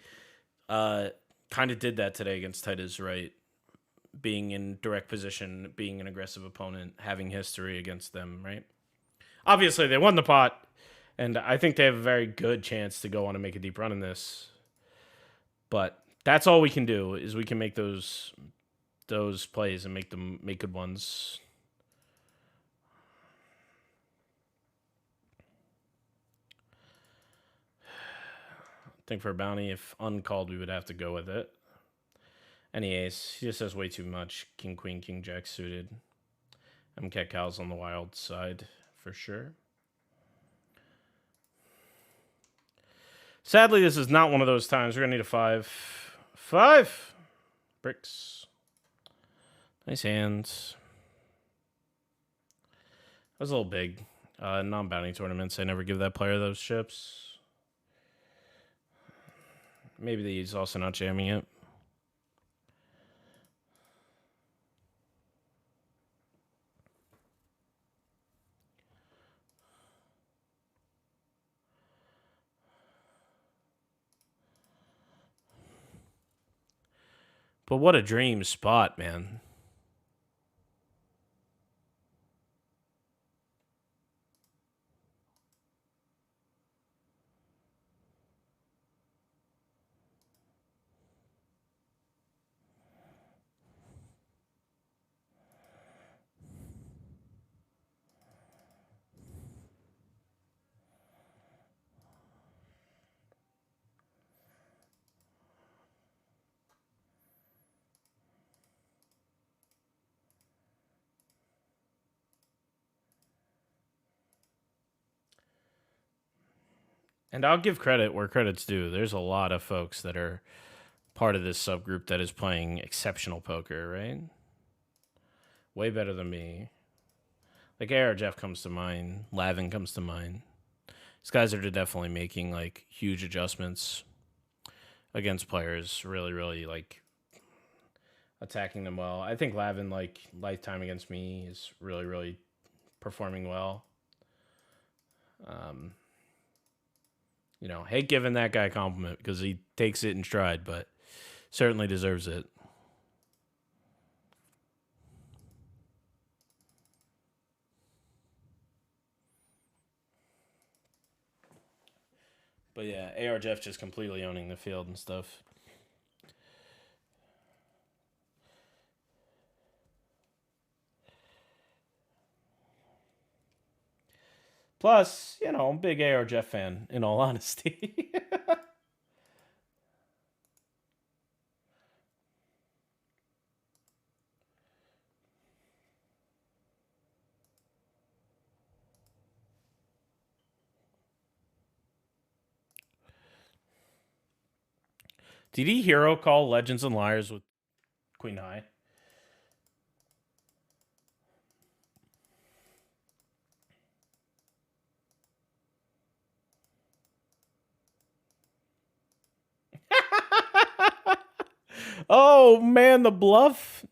kind of did that today against Tight is Right, being in direct position, being an aggressive opponent, having history against them, right? Obviously, they won the pot, and I think they have a very good chance to go on and make a deep run in this. But that's all we can do, is we can make those plays and make good ones. I think for a bounty, if uncalled, we would have to go with it. Any ace. He just has way too much. King, queen, king, jack suited. MCAT Cal's on the wild side for sure. Sadly, this is not one of those times. We're going to need a 5. 5! Bricks. Nice hands. That was a little big. Non-bounty tournaments, I never give that player those chips. Maybe he's also not jamming it. But what a dream spot, man. And I'll give credit where credit's due. There's a lot of folks that are part of this subgroup that is playing exceptional poker, right? Way better than me. Like AR Jeff comes to mind. Lavin comes to mind. These guys are definitely making like huge adjustments against players. Really, really like attacking them well. I think Lavin, like lifetime against me, is really, really performing well. Hate giving that guy a compliment because he takes it in stride, but certainly deserves it. But yeah, AR Jeff just completely owning the field and stuff. Plus, I'm a big AR Jeff fan, in all honesty. Did he hero call Legends and Liars with Queen High? Oh, man, the bluff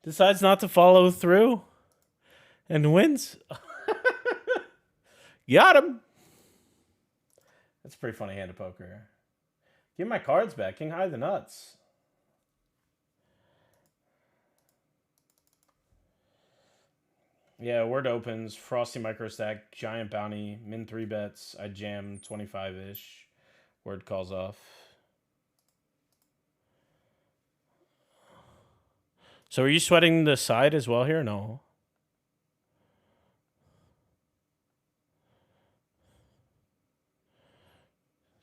decides not to follow through and wins. Got him. That's a pretty funny hand of poker. Give my cards back. King High the nuts. Yeah, word opens. Frosty microstack. Giant bounty. Min 3 bets. I jam 25-ish. Word calls off. So are you sweating the side as well here? No.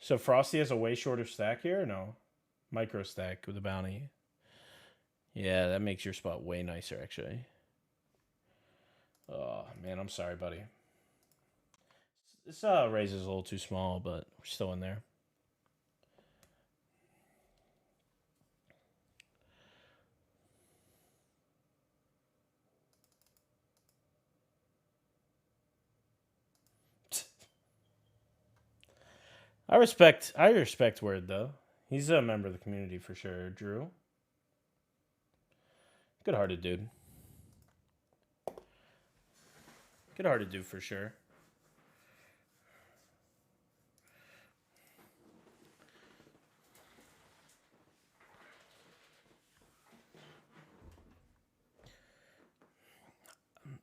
So Frosty has a way shorter stack here? Or no. Micro stack with a bounty. Yeah, that makes your spot way nicer, actually. Oh, man, I'm sorry, buddy. This raise is a little too small, but we're still in there. I respect Word, though. He's a member of the community for sure, Drew. Good-hearted dude. Good-hearted dude for sure.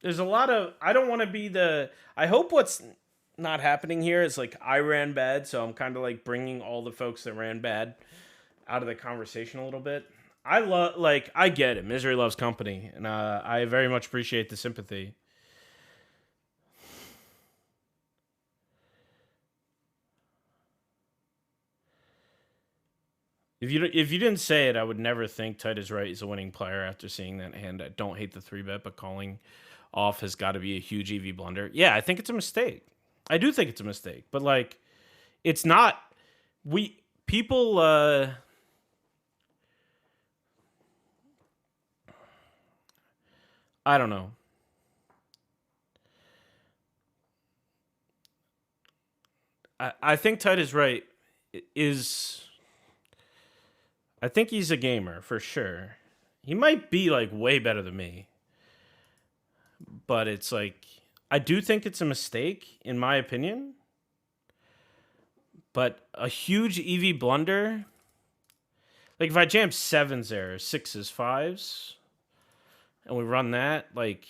There's a lot of... I don't want to be the... I hope what's not happening here is like I ran bad, so I'm kind of like bringing all the folks that ran bad out of the conversation a little bit. I get it. Misery loves company, and I very much appreciate the sympathy. If you didn't say it, I would never think Tight is Right is a winning player after seeing that hand. I don't hate the 3-bet, but calling off has got to be a huge EV blunder. Yeah, I think it's a mistake. I do think it's a mistake, but like, it's not. People. I don't know. I think Tight is Right is. I think he's a gamer for sure. He might be like way better than me. But it's like, I do think it's a mistake, in my opinion. But a huge EV blunder, like if I jam 7s there, 6s, 5s, and we run that, like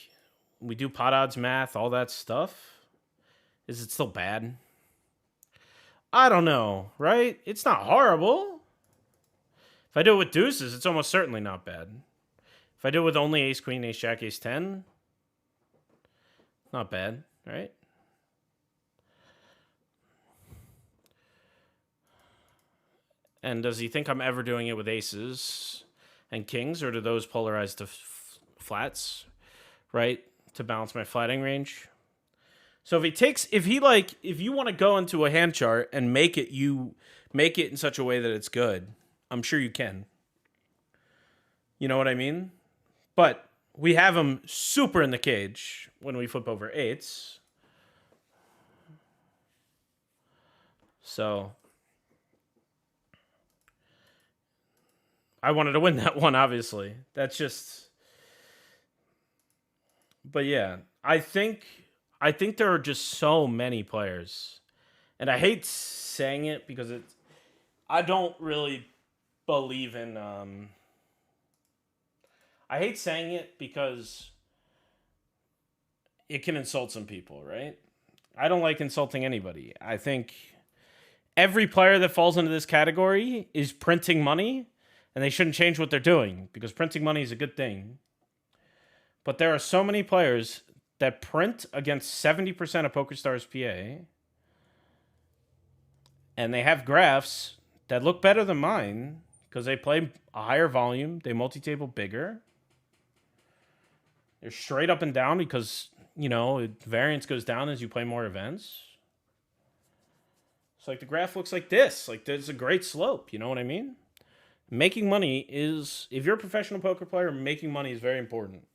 we do pot odds math, all that stuff, is it still bad? I don't know, right? It's not horrible. If I do it with deuces, it's almost certainly not bad. If I do it with only ace, queen, ace, jack, ace, 10, not bad, right? And does he think I'm ever doing it with aces and kings, or do those polarize to flats, right? To balance my flatting range. So if you want to go into a hand chart and make it in such a way that it's good, I'm sure you can. You know what I mean? But we have him super in the cage when we flip over 8s. So I wanted to win that one, obviously. That's just... But yeah, I think there are just so many players. And I hate saying it because I don't really believe in... I hate saying it because it can insult some people, right? I don't like insulting anybody. I think every player that falls into this category is printing money, and they shouldn't change what they're doing because printing money is a good thing. But there are so many players that print against 70% of PokerStarsPA, and they have graphs that look better than mine because they play a higher volume, they multi-table bigger. They're straight up and down because, variance goes down as you play more events. It's like the graph looks like this. Like there's a great slope. You know what I mean? Making money is, if you're a professional poker player, making money is very important.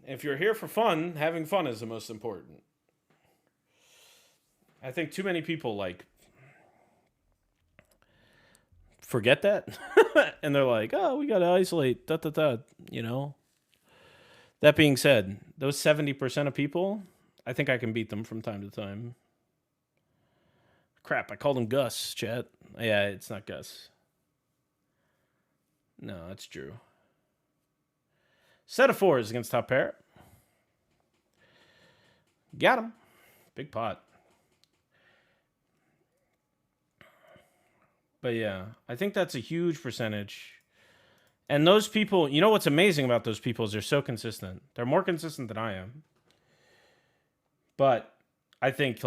If you're here for fun, having fun is the most important. I think too many people forget that. And they're like, oh, we got to isolate, That being said, those 70% of people, I think I can beat them from time to time. Crap, I called him Gus, chat. Yeah, it's not Gus. No, it's Drew. Set of 4s against top pair. Got him. Big pot. But yeah, I think that's a huge percentage. And those people, you know what's amazing about those people is they're so consistent. They're more consistent than I am. But I think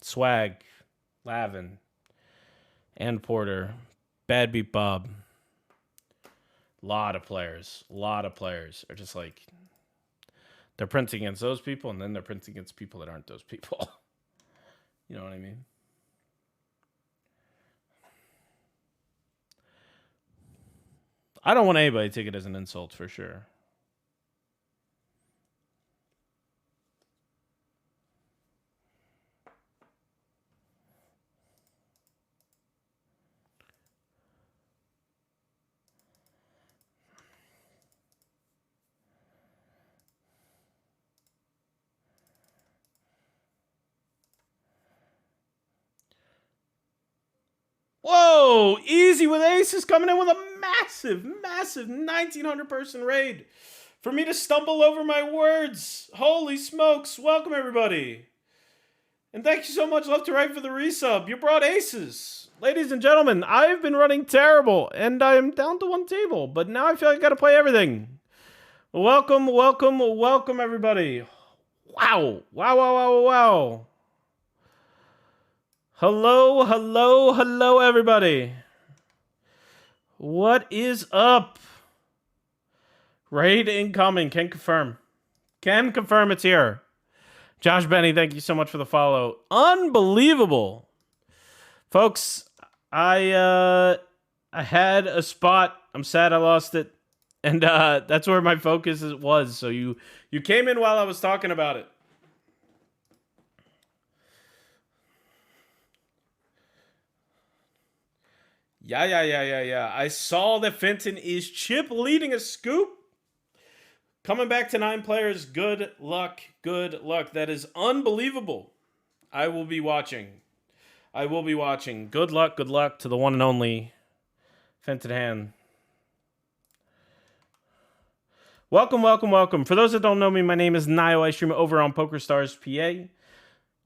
Swag, Lavin, and Porter. Bad Beat Bob. Lot of players are just like, they're printing against those people, and then they're printing against people that aren't those people. You know what I mean? I don't want anybody to take it as an insult, for sure. Whoa! Easy with aces coming in with a massive 1,900 person raid. For me to stumble over my words. Holy smokes. Welcome, everybody. And thank you so much, Left to Right, for the resub. You brought aces. Ladies and gentlemen, I've been running terrible, and I am down to one table, but now I feel like I gotta play everything. Welcome, everybody. Wow. Hello, everybody. What is up? Raid incoming. Can confirm it's here. Josh Benny, thank you so much for the follow. Unbelievable. Folks, I had a spot. I'm sad I lost it. And that's where my focus was. So you came in while I was talking about it. Yeah. I saw that Fenton is chip leading a scoop. Coming back to 9 players. Good luck. That is unbelievable. I will be watching. Good luck to the one and only Fenton Han. Welcome. For those that don't know me, my name is Nio. I stream over on PokerStarsPA.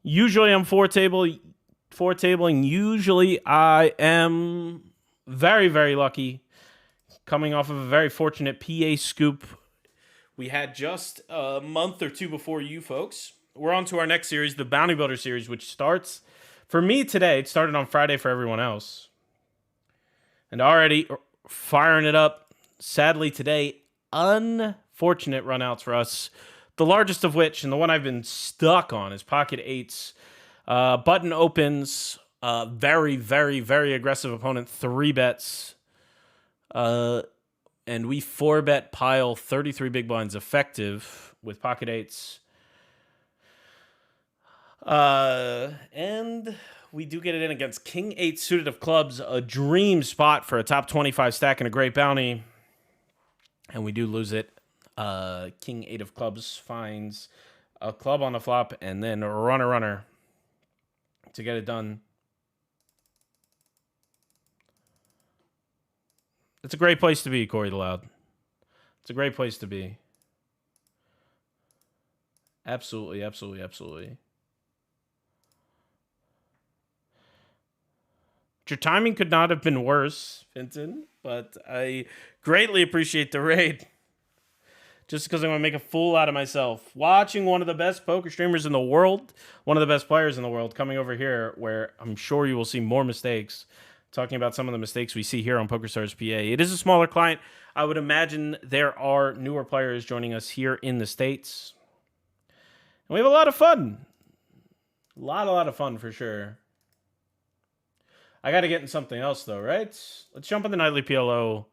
Usually I'm four tabling. Usually I am very, very lucky. Coming off of a very fortunate PA scoop we had just a month or two before you folks. We're on to our next series, the Bounty Builder series, which starts for me today. It started on Friday for everyone else. And already firing it up. Sadly today, unfortunate runouts for us. The largest of which, and the one I've been stuck on, is Pocket 8s. Button opens. Very, very, very aggressive opponent. 3 bets. And we 4-bet pile 33 big blinds effective with Pocket 8s. And we do get it in against King 8 suited of clubs. A dream spot for a top 25 stack and a great bounty. And we do lose it. King 8 of clubs finds a club on the flop and then a runner to get it done. It's a great place to be, Corey the Loud. It's a great place to be. Absolutely. Your timing could not have been worse, Fenton, but I greatly appreciate the raid. Just because I'm going to make a fool out of myself. Watching one of the best poker streamers in the world, one of the best players in the world, coming over here where I'm sure you will see more mistakes. Talking about some of the mistakes we see here on PokerStarsPA. It is a smaller client. I would imagine there are newer players joining us here in the States. And we have a lot of fun. A lot of fun for sure. I got to get in something else though, right? Let's jump on the Nightly PLO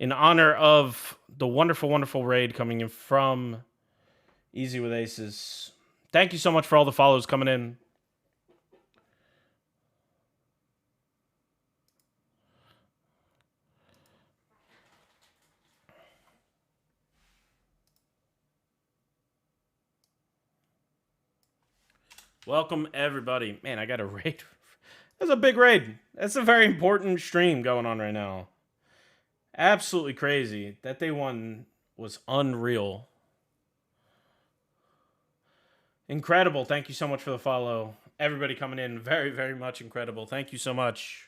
in honor of the wonderful raid coming in from Easy with Aces. Thank you so much for all the follows coming in. Welcome, everybody. Man, I got a raid. That's a big raid. That's a very important stream going on right now. Absolutely crazy. That day one was unreal. Incredible. Thank you so much for the follow. Everybody coming in. Very, very much incredible. Thank you so much.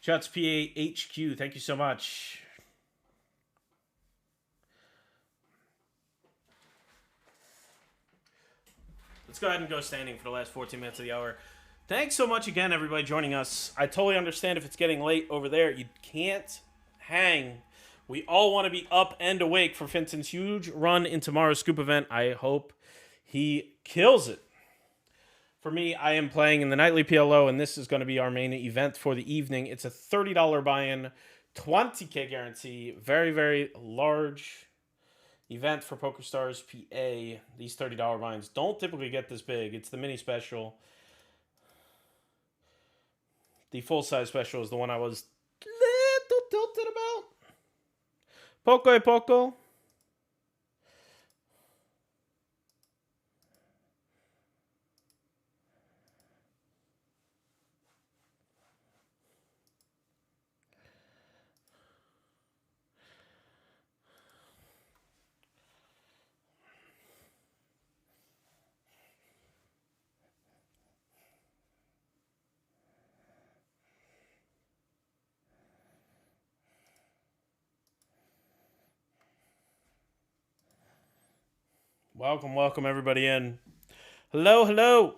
Chuts PA HQ. Thank you so much. Let's go ahead and go standing for the last 14 minutes of the hour. Thanks so much again, everybody, joining us. I totally understand if it's getting late over there. You can't hang. We all want to be up and awake for Finton's huge run in tomorrow's scoop event. I hope he kills it. For me, I am playing in the nightly PLO, and this is going to be our main event for the evening. It's a $30 buy-in, 20K guarantee. Very, very large event for PokerStarsPA. These $30 buy-ins don't typically get this big. It's the mini special. The full-size special is the one I was little tilted about. Poco e poco. Welcome, welcome everybody in. Hello, hello.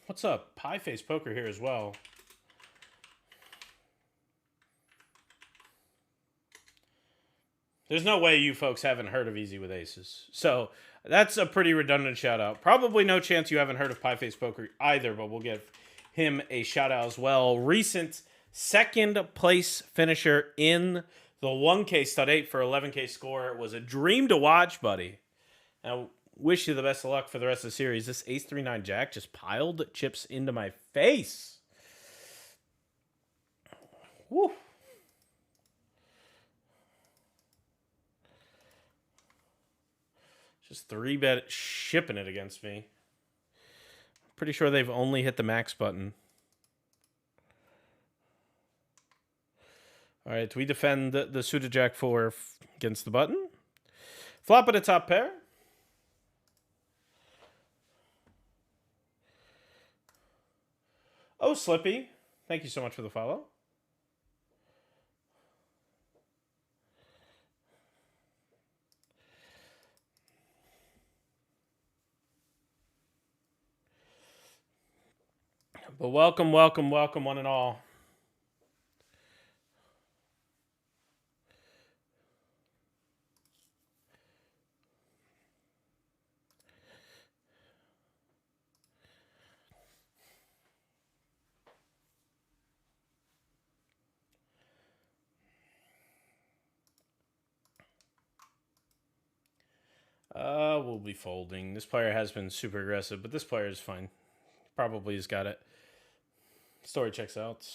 What's up? Pie Face Poker here as well. There's no way you folks haven't heard of Easy with Aces. So that's a pretty redundant shout out. Probably no chance you haven't heard of Pie Face Poker either, but we'll give him a shout out as well. Recent second place finisher in the 1K stud 8 for 11K score. It was a dream to watch, buddy. I wish you the best of luck for the rest of the series. This ace 3-9 jack just piled chips into my face. Woo. Just 3-bet shipping it against me. Pretty sure they've only hit the max button. All right, we defend the suited jack 4 against the button. Flop at a top pair. Oh, Slippy. Thank you so much for the follow. But welcome, welcome, welcome, one and all. We'll be folding. This player has been super aggressive, but this player is fine. Probably has got it. Story checks out.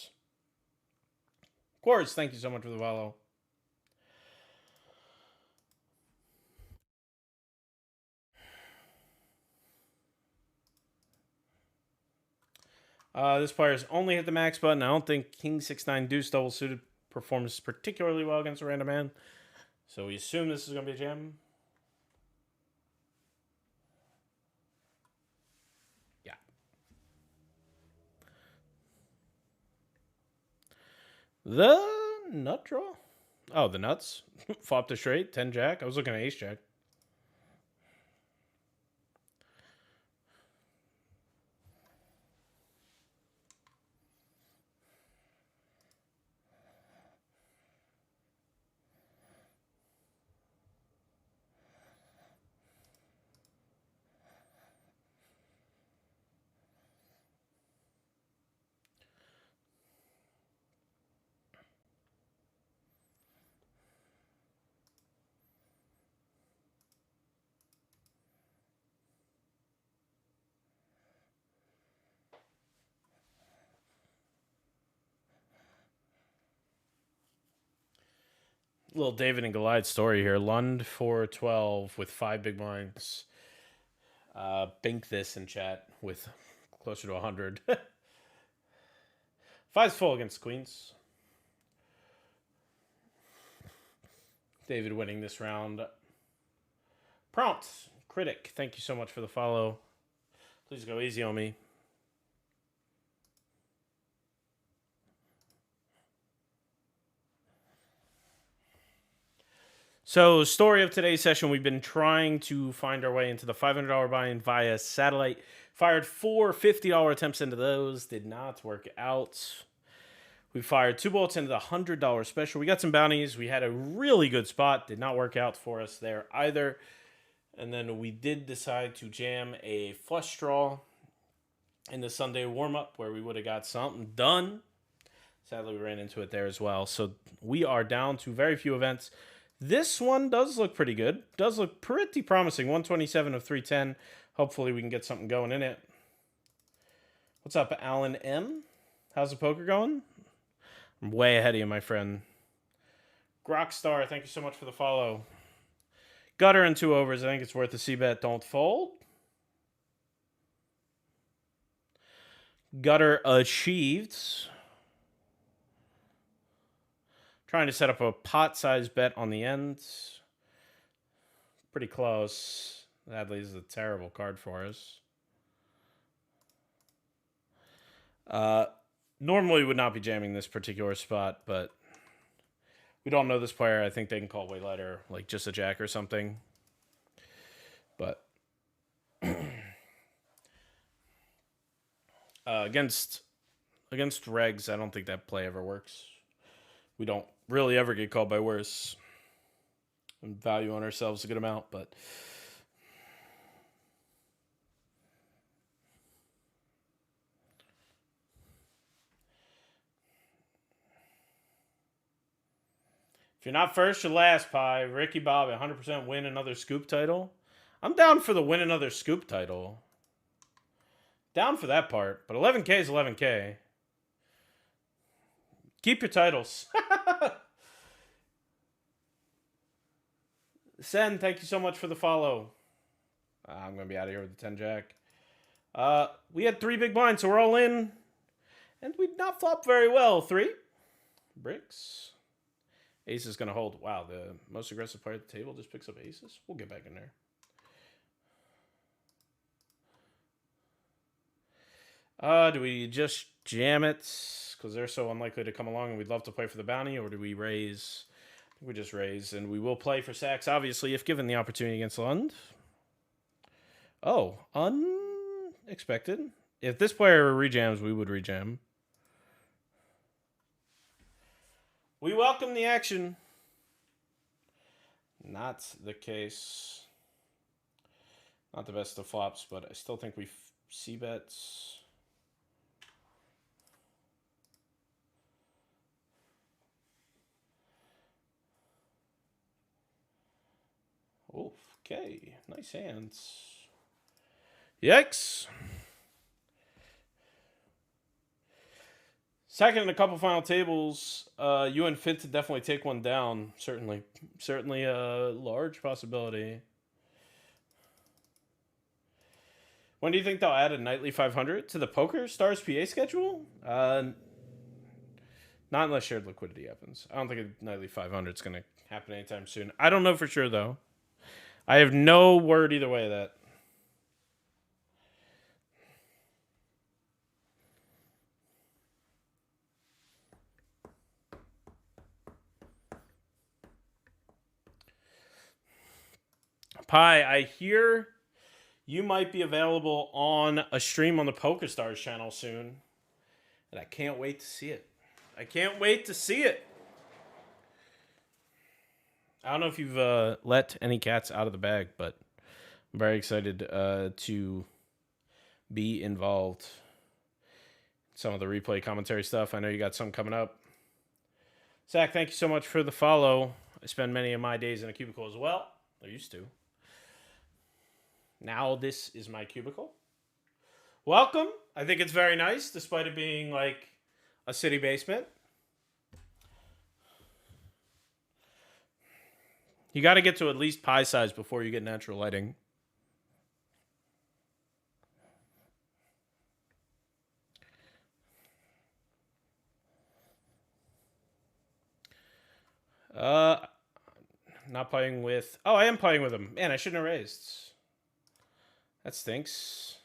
Quartz, thank you so much for the follow. This player's only hit the max button. I don't think King 6-9 Deuce double suited performs particularly well against a random man. So we assume this is going to be a jam. Yeah. The nut draw? Oh, the nuts. Flop to straight, 10 jack. I was looking at ace jack. Little David and Goliath story here. Lund 412 with 5 big blinds. Bink this in chat with closer to 100. 5's full against Queens. David winning this round. Prompt Critic, thank you so much for the follow. Please go easy on me. So, story of today's session, we've been trying to find our way into the $500 buy-in via satellite. Fired 4 $50 attempts into those. Did not work out. We fired 2 bullets into the $100 special. We got some bounties. We had a really good spot. Did not work out for us there either. And then we did decide to jam a flush draw in the Sunday warm-up where we would have got something done. Sadly, we ran into it there as well. So we are down to very few events. This one does look pretty good. Does look pretty promising. 127 of 310. Hopefully we can get something going in it. What's up, Alan M? How's the poker going? I'm way ahead of you, my friend. Grockstar, thank you so much for the follow. Gutter and 2 overs. I think it's worth a C-bet. Don't fold. Gutter achieved. Trying to set up a pot-sized bet on the end. Pretty close. Sadly, this is a terrible card for us. Normally would not be jamming this particular spot, but we don't know this player. I think they can call way lighter, like just a jack or something. But against regs, I don't think that play ever works. We don't really ever get called by worse and value on ourselves a good amount, but if you're not first, you're last, Pie. Ricky Bob, 100% win another scoop title. I'm down for the win another scoop title. Down for that part, but 11K is 11K. Keep your titles. Sen, thank you so much for the follow. I'm going to be out of here with the 10 jack. We had 3 big blinds, so we're all in. And we did not flop very well. 3 bricks. Ace is going to hold. Wow, the most aggressive player at the table just picks up aces. We'll get back in there. Do we just jam it because they're so unlikely to come along and we'd love to play for the bounty, or do we raise? I think we just raise, and we will play for sacks, obviously, if given the opportunity against Lund. Oh, unexpected. If this player rejams, we would rejam. We welcome the action. Not the case. Not the best of flops, but I still think we C-bets. Okay, nice hands. Yikes. Second in a couple final tables. You and Fit to definitely take one down. Certainly a large possibility. When do you think they'll add a nightly 500 to the PokerStarsPA schedule? Not unless shared liquidity happens. I don't think a nightly 500 is going to happen anytime soon. I don't know for sure, though. I have no word either way of that. Pi, I hear you might be available on a stream on the PokerStars channel soon. And I can't wait to see it. I can't wait to see it. I don't know if you've let any cats out of the bag, but I'm very excited to be involved. Some of the replay commentary stuff. I know you got some coming up. Zach, thank you so much for the follow. I spend many of my days in a cubicle as well. I used to. Now this is my cubicle. Welcome. I think it's very nice, despite it being like a city basement. You got to get to at least pie size before you get natural lighting. Not playing with... Oh, I am playing with him. Man, I shouldn't have raised. That stinks.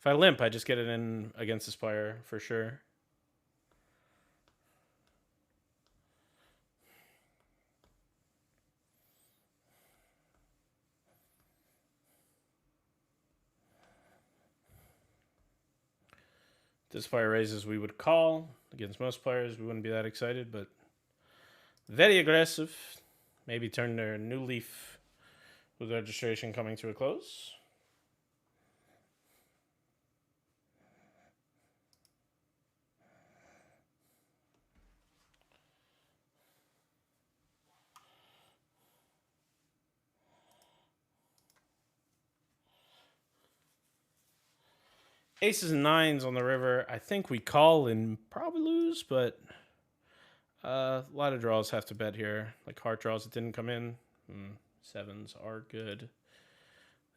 If I limp, I just get it in against this player for sure. This player raises, we would call. Against most players, we wouldn't be that excited, but very aggressive. Maybe turn their new leaf with registration coming to a close. Aces and nines on the river. I think we call and probably lose, but a lot of draws have to bet here. Like heart draws that didn't come in. Sevens are good.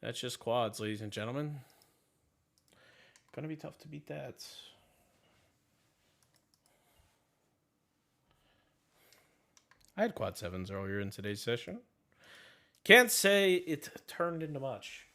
That's just quads, ladies and gentlemen. Gonna be tough to beat that. I had quad sevens earlier in today's session. Can't say it turned into much.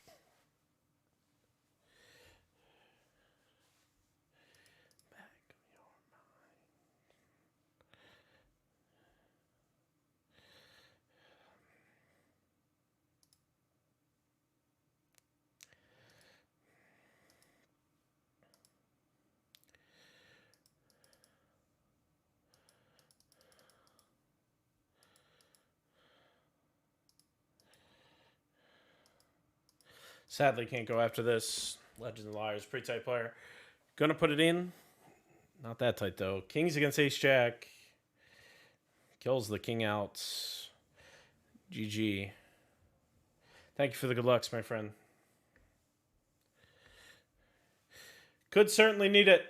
Sadly, can't go after this. Legends and Liars, pretty tight player. Gonna put it in. Not that tight, though. Kings against ace-jack. Kills the king out. GG. Thank you for the good lucks, my friend. Could certainly need it.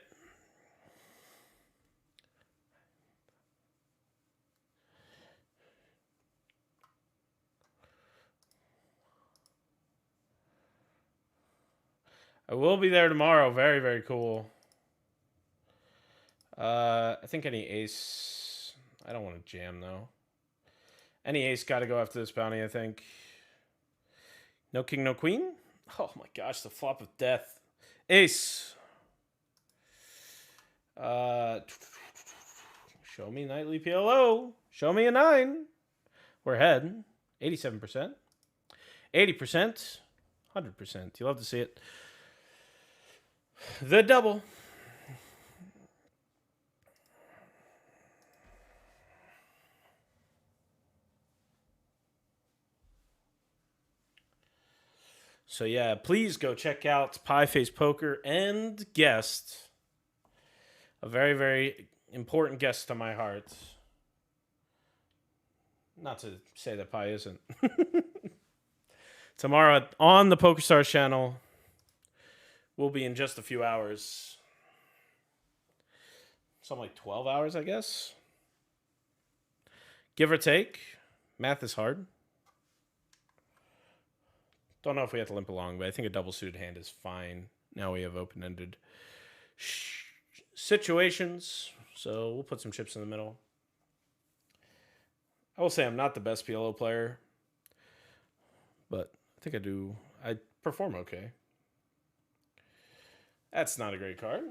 I will be there tomorrow. Very, very cool. I think any ace. I don't want to jam, though. Any ace got to go after this bounty, I think. No king, no queen? Oh my gosh, the flop of death. Ace. Show me nightly PLO. Show me a 9. We're ahead. 87%. 80%. 100%. You love to see it. The double. So yeah, please go check out Pie Face Poker and guest. A very, very important guest to my heart. Not to say that Pie isn't. Tomorrow on the PokerStars channel. We'll be in just a few hours. Something like 12 hours, I guess. Give or take. Math is hard. Don't know if we have to limp along, but I think a double suited hand is fine. Now we have open-ended situations. So we'll put some chips in the middle. I will say I'm not the best PLO player, but I think I perform okay. That's not a great card.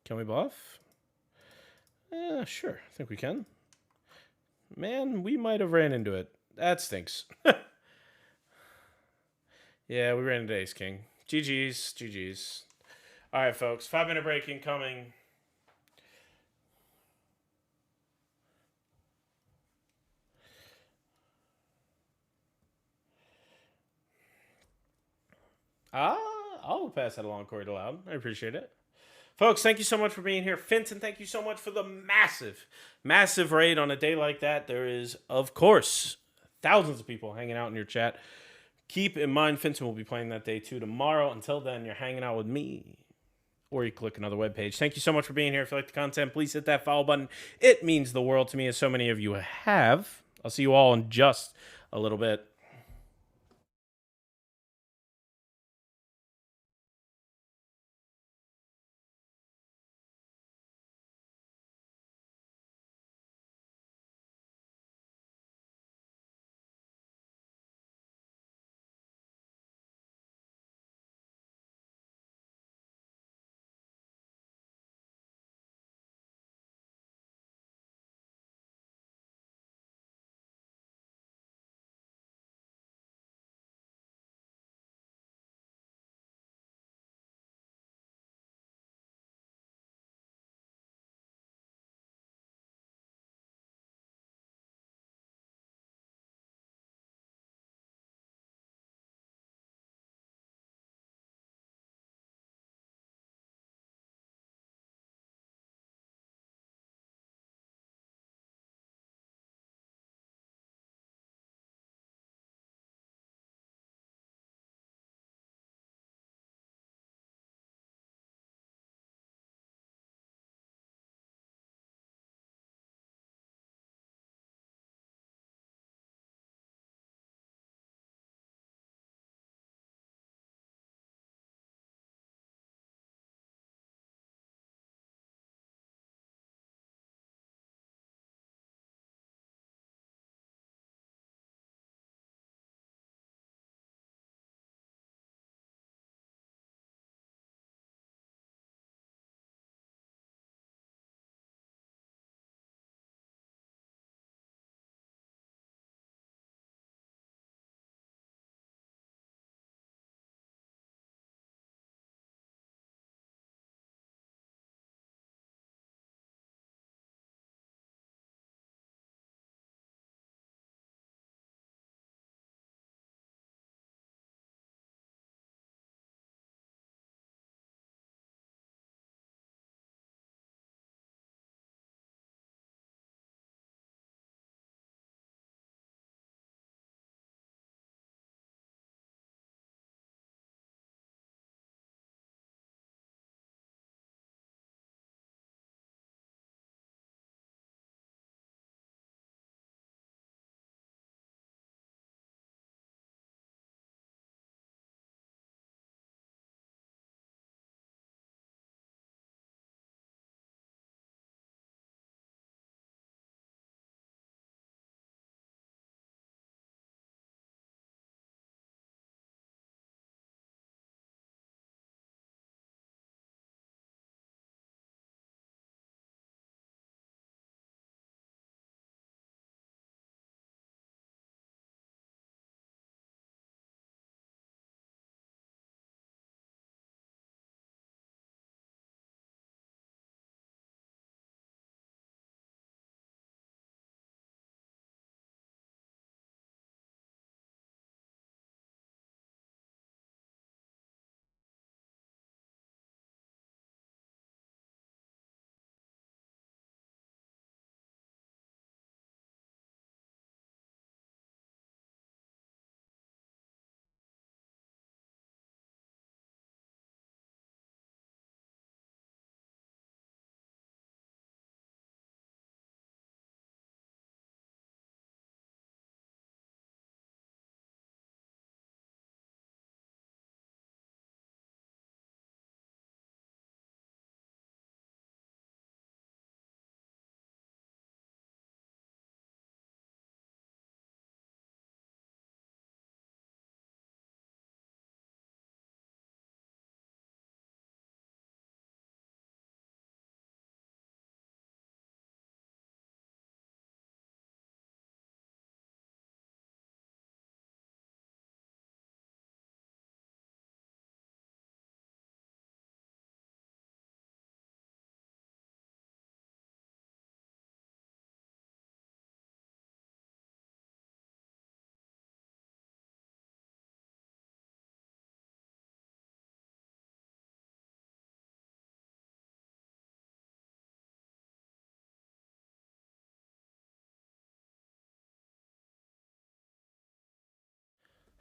Can we bluff? Sure. I think we can. Man, we might have ran into it. That stinks. Yeah, we ran into ace king. GG's. GG's. All right, folks. 5-minute break incoming. I'll pass that along, Corey DeLoud. I appreciate it. Folks, thank you so much for being here. Finton, thank you so much for the massive, massive raid on a day like that. There is, of course, thousands of people hanging out in your chat. Keep in mind, Finton will be playing that day too tomorrow. Until then, you're hanging out with me. Or you click another webpage. Thank you so much for being here. If you like the content, please hit that follow button. It means the world to me, as so many of you have. I'll see you all in just a little bit.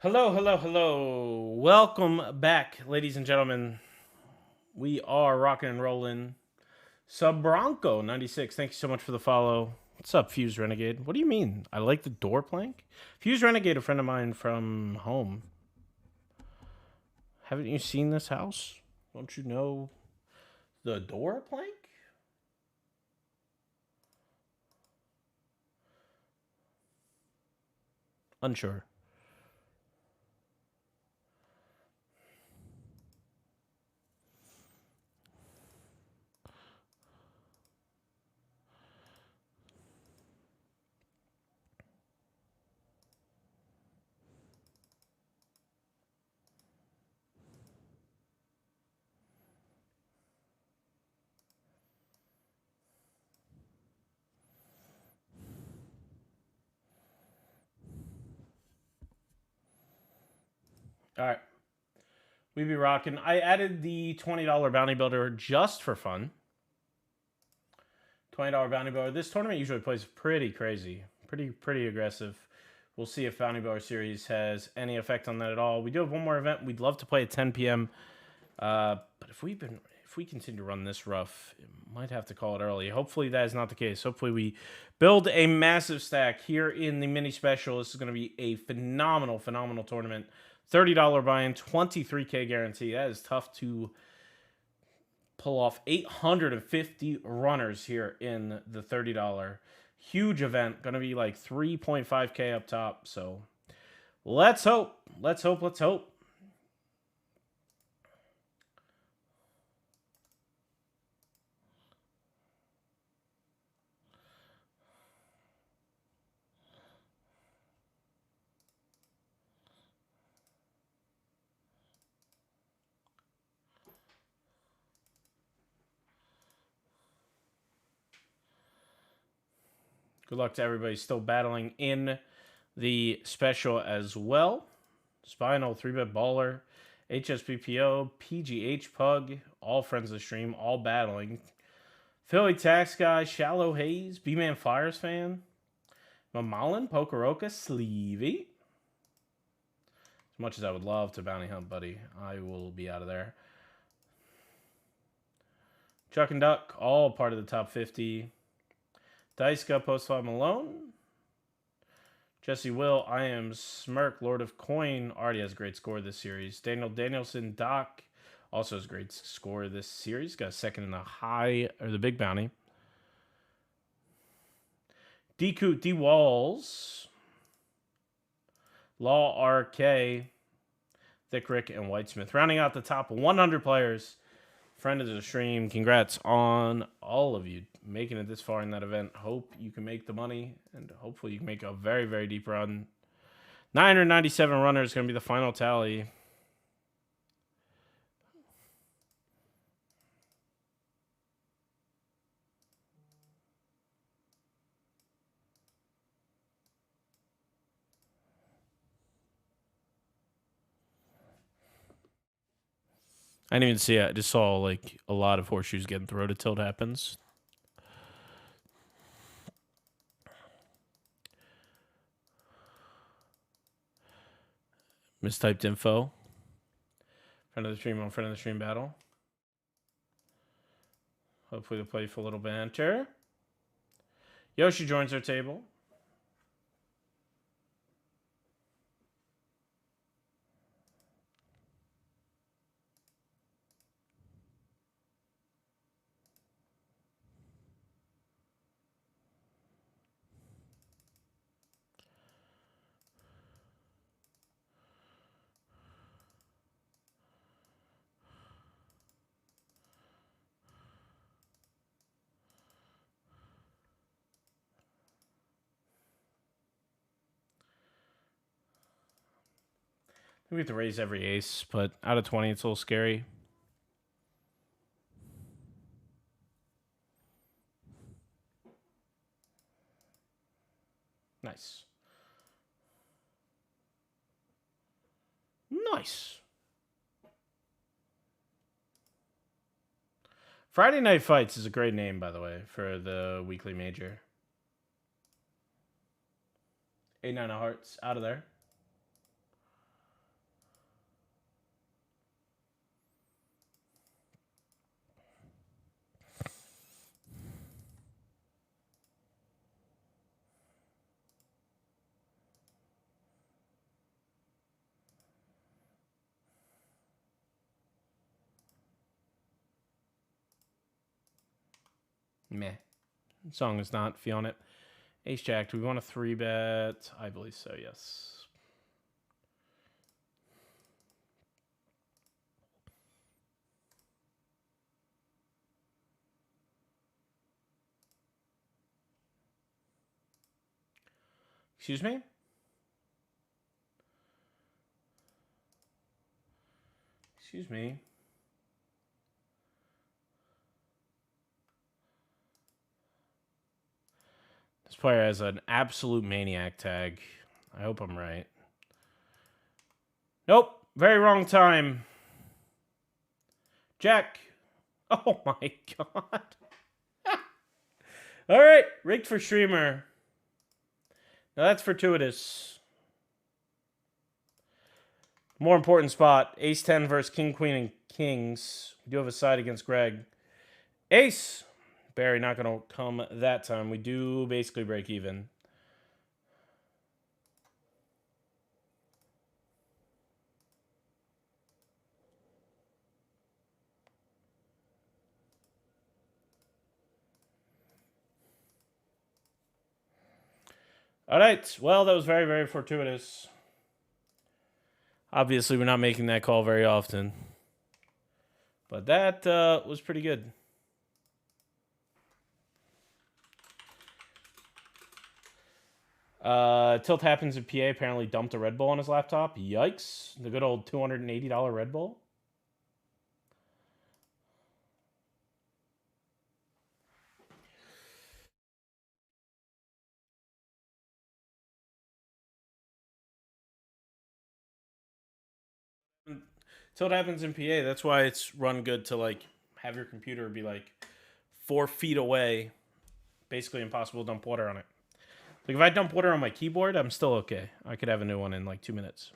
Hello, hello, hello. Welcome back, ladies and gentlemen. We are rocking and rolling. Subronco 96. Thank you so much for the follow. What's up, Fuse Renegade? What do you mean? I like the door plank? Fuse Renegade, a friend of mine from home. Haven't you seen this house? Don't you know the door plank? Unsure. All right. We be rocking. I added the $20 bounty builder just for fun. $20 bounty builder. This tournament usually plays pretty crazy, pretty aggressive. We'll see if Bounty Builder Series has any effect on that at all. We do have one more event. We'd love to play at 10 p.m. But if we continue to run this rough, might have to call it early. Hopefully that is not the case. Hopefully we build a massive stack here in the mini special. This is going to be a phenomenal tournament. $30 buy-in, 23K guarantee. That is tough to pull off. 850 runners here in the $30. Huge event. Going to be like 3.5K up top. So let's hope. Let's hope. Good luck to everybody still battling in the special as well. Spinal, 3-bet baller, HSBPO, PGH Pug, all friends of the stream, all battling. Philly Tax Guy, Shallow Haze, B-Man Flyers fan, Mamalin, Pokeroka, Sleevey. As much as I would love to bounty hunt, buddy, I will be out of there. Chuck and Duck, all part of the top 50. Dice got Post 5 Malone. Jesse Will, I am Smirk, Lord of Coin, already has a great score this series. Daniel Danielson, Doc, also has a great score this series. Got a second in the big bounty. D-Coot, D-Walls, Law RK, Thick Rick, and Whitesmith. Rounding out the top 100 players. Friend of the stream, congrats on all of you making it this far in that event. Hope you can make the money, and hopefully you can make a very deep run. 997 runners is going to be the final tally. I didn't even see it. I just saw like a lot of horseshoes getting thrown until it happens. Mistyped info. Friend of the stream on friend of the stream battle. Hopefully they'll play for a little banter. Yoshi joins our table. We have to raise every ace, but out of 20, it's a little scary. Nice. Friday Night Fights is a great name, by the way, for the weekly major. 8-9 of hearts, out of there. Meh. Song is not feeling it. Ace Jack, do we want a 3-bet? I believe so, yes. Excuse me? Excuse me. This player has an absolute maniac tag. I hope I'm right. Nope. Very wrong time. Jack. Oh my god. All right. Rigged for streamer. Now that's fortuitous. More important spot. Ace 10 versus King, Queen, and Kings. We do have a side against Greg. Ace. Barry not going to come that time. We do basically break even. All right. Well, that was very, very fortuitous. Obviously, we're not making that call very often. But that was pretty good. Tilt happens in PA apparently dumped a Red Bull on his laptop. Yikes. The good old $280 Red Bull. Tilt happens in PA. That's why it's run good to like have your computer be like 4 feet away. Basically impossible to dump water on it. Like if I dump water on my keyboard, I'm still okay. I could have a new one in like 2 minutes.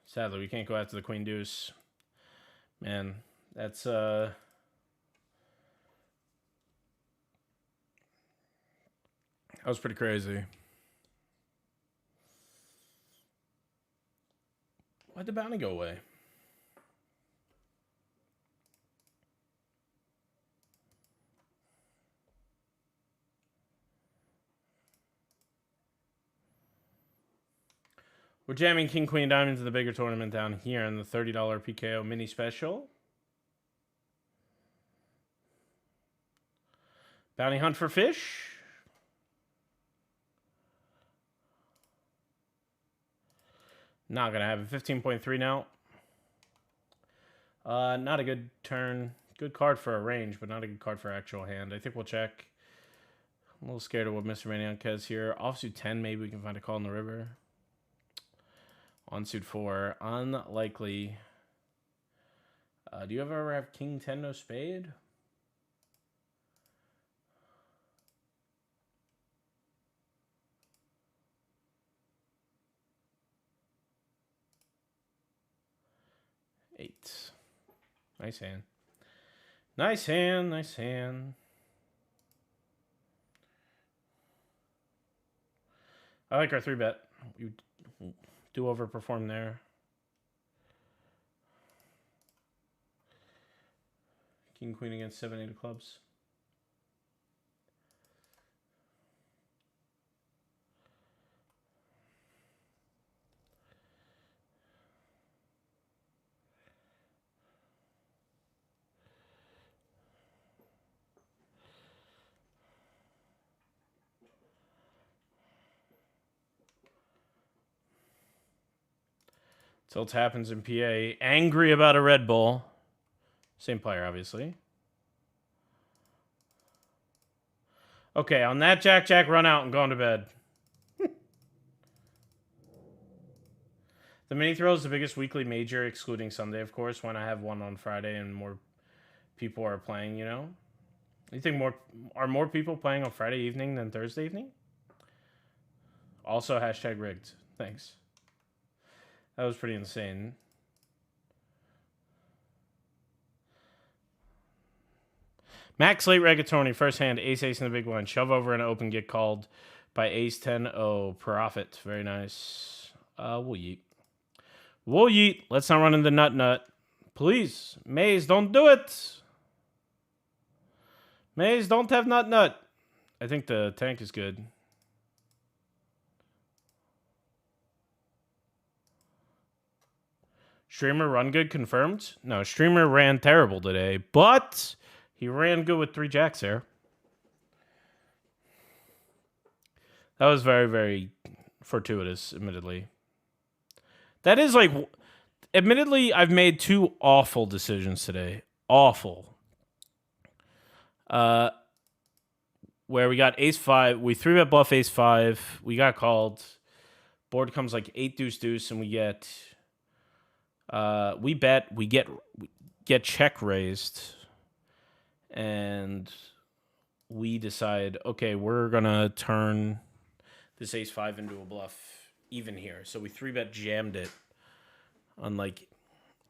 Sadly, we can't go after the Queen Deuce. Man, that's that was pretty crazy. Why'd the bounty go away? We're jamming King, Queen, Diamonds in the bigger tournament down here in the $30 PKO mini special. Bounty hunt for fish. Not going to have it. 15.3 now. Not a good turn. Good card for a range, but not a good card for actual hand. I think we'll check. I'm a little scared of what Mr. Maniac has here. Offsuit 10, maybe we can find a call in the river. On suit 4, unlikely. Do you ever have King 10 no spade? Eight. Nice hand. Nice hand. Nice hand. I like our 3-bet. You do overperform there. King, Queen against 7-8 of clubs. Tilt happens in PA. Angry about a Red Bull. Same player, obviously. Okay, on that Jack, run out and go to bed. The mini throw is the biggest weekly major, excluding Sunday, of course, when I have one on Friday and more people are playing, you know? You think more people playing on Friday evening than Thursday evening? Also, hashtag rigged. Thanks. That was pretty insane. Max late Regatoni, first hand, ace in the big one. Shove over and open, get called. By ace 10. Oh, profit. Very nice. We'll yeet. We'll yeet. Let's not run into nut. Please. Maze, don't do it. Maze, don't have nut. I think the tank is good. Streamer run good confirmed? No, streamer ran terrible today, but he ran good with 3 jacks there. That was very, very fortuitous, admittedly. That is like, admittedly, I've made 2 awful decisions today. Awful. Where we got ace 5. We 3-bet bluff ace 5. We got called. Board comes like 8 deuce deuce, and we get... we bet. We get check raised. And we decide, okay, we're going to turn this ace 5 into a bluff even here. So we 3-bet jammed it on like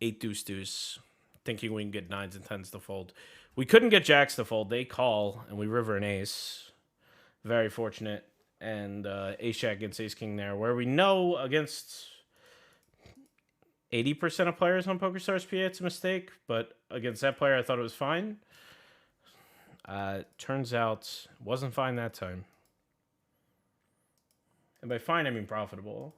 8 deuce deuce, thinking we can get 9s and 10s to fold. We couldn't get jacks to fold. They call, and we river an ace. Very fortunate. And ace jack against ace king there, where we know against 80% of players on PokerStarsPA it's a mistake, but against that player I thought it was fine. Turns out it wasn't fine that time. And by fine, I mean profitable.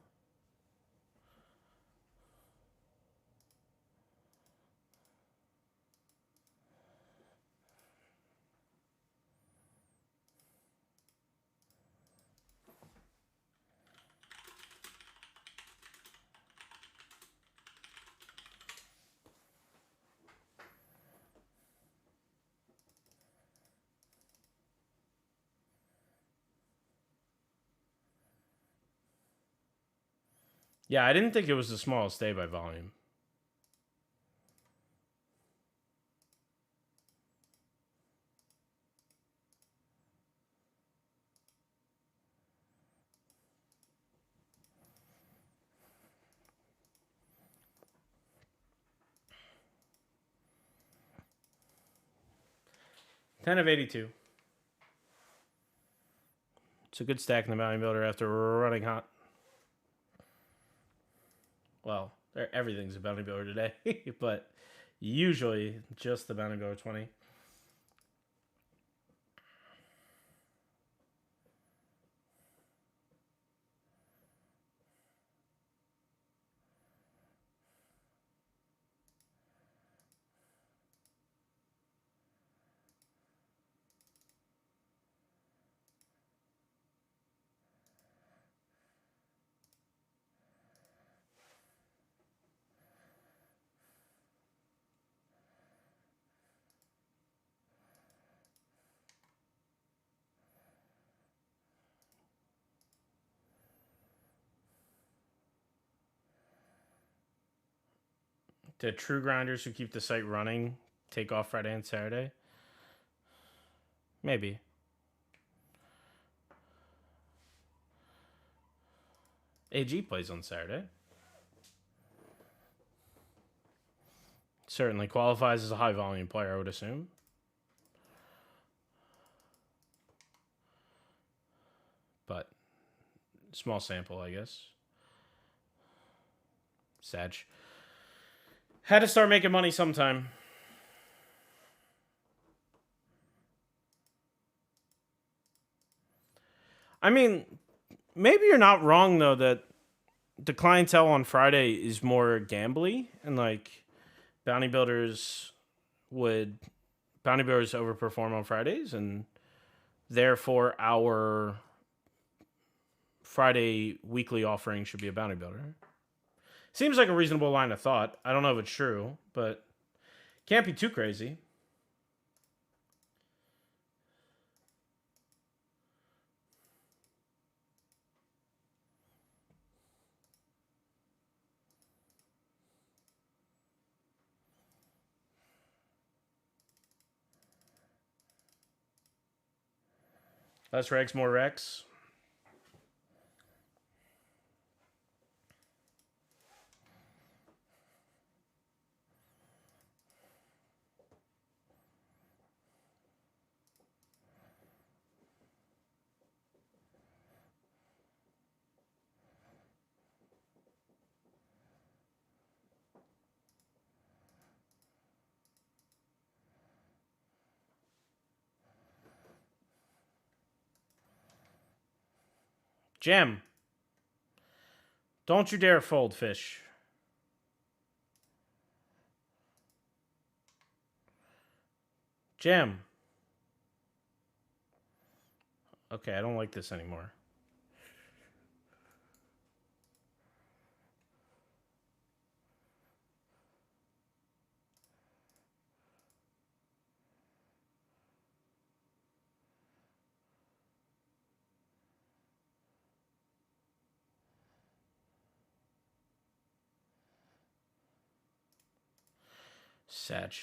Yeah, I didn't think it was the smallest day by volume. Ten of 82. It's a good stack in the Bounty Builder after running hot. Well, everything's a Bounty Builder today, but usually just the Bounty Builder 20. The true grinders who keep the site running take off Friday and Saturday? Maybe. AG plays on Saturday. Certainly qualifies as a high volume player, I would assume. But small sample, I guess. Sag. Had to start making money sometime. I mean, maybe you're not wrong, though, that the clientele on Friday is more gambly, and like bounty builders overperform on Fridays, and therefore our Friday weekly offering should be a bounty builder. Seems like a reasonable line of thought. I don't know if it's true, but can't be too crazy. Less regs, more recs. Jam. Don't you dare fold, fish. Jam. Okay, I don't like this anymore. Satch.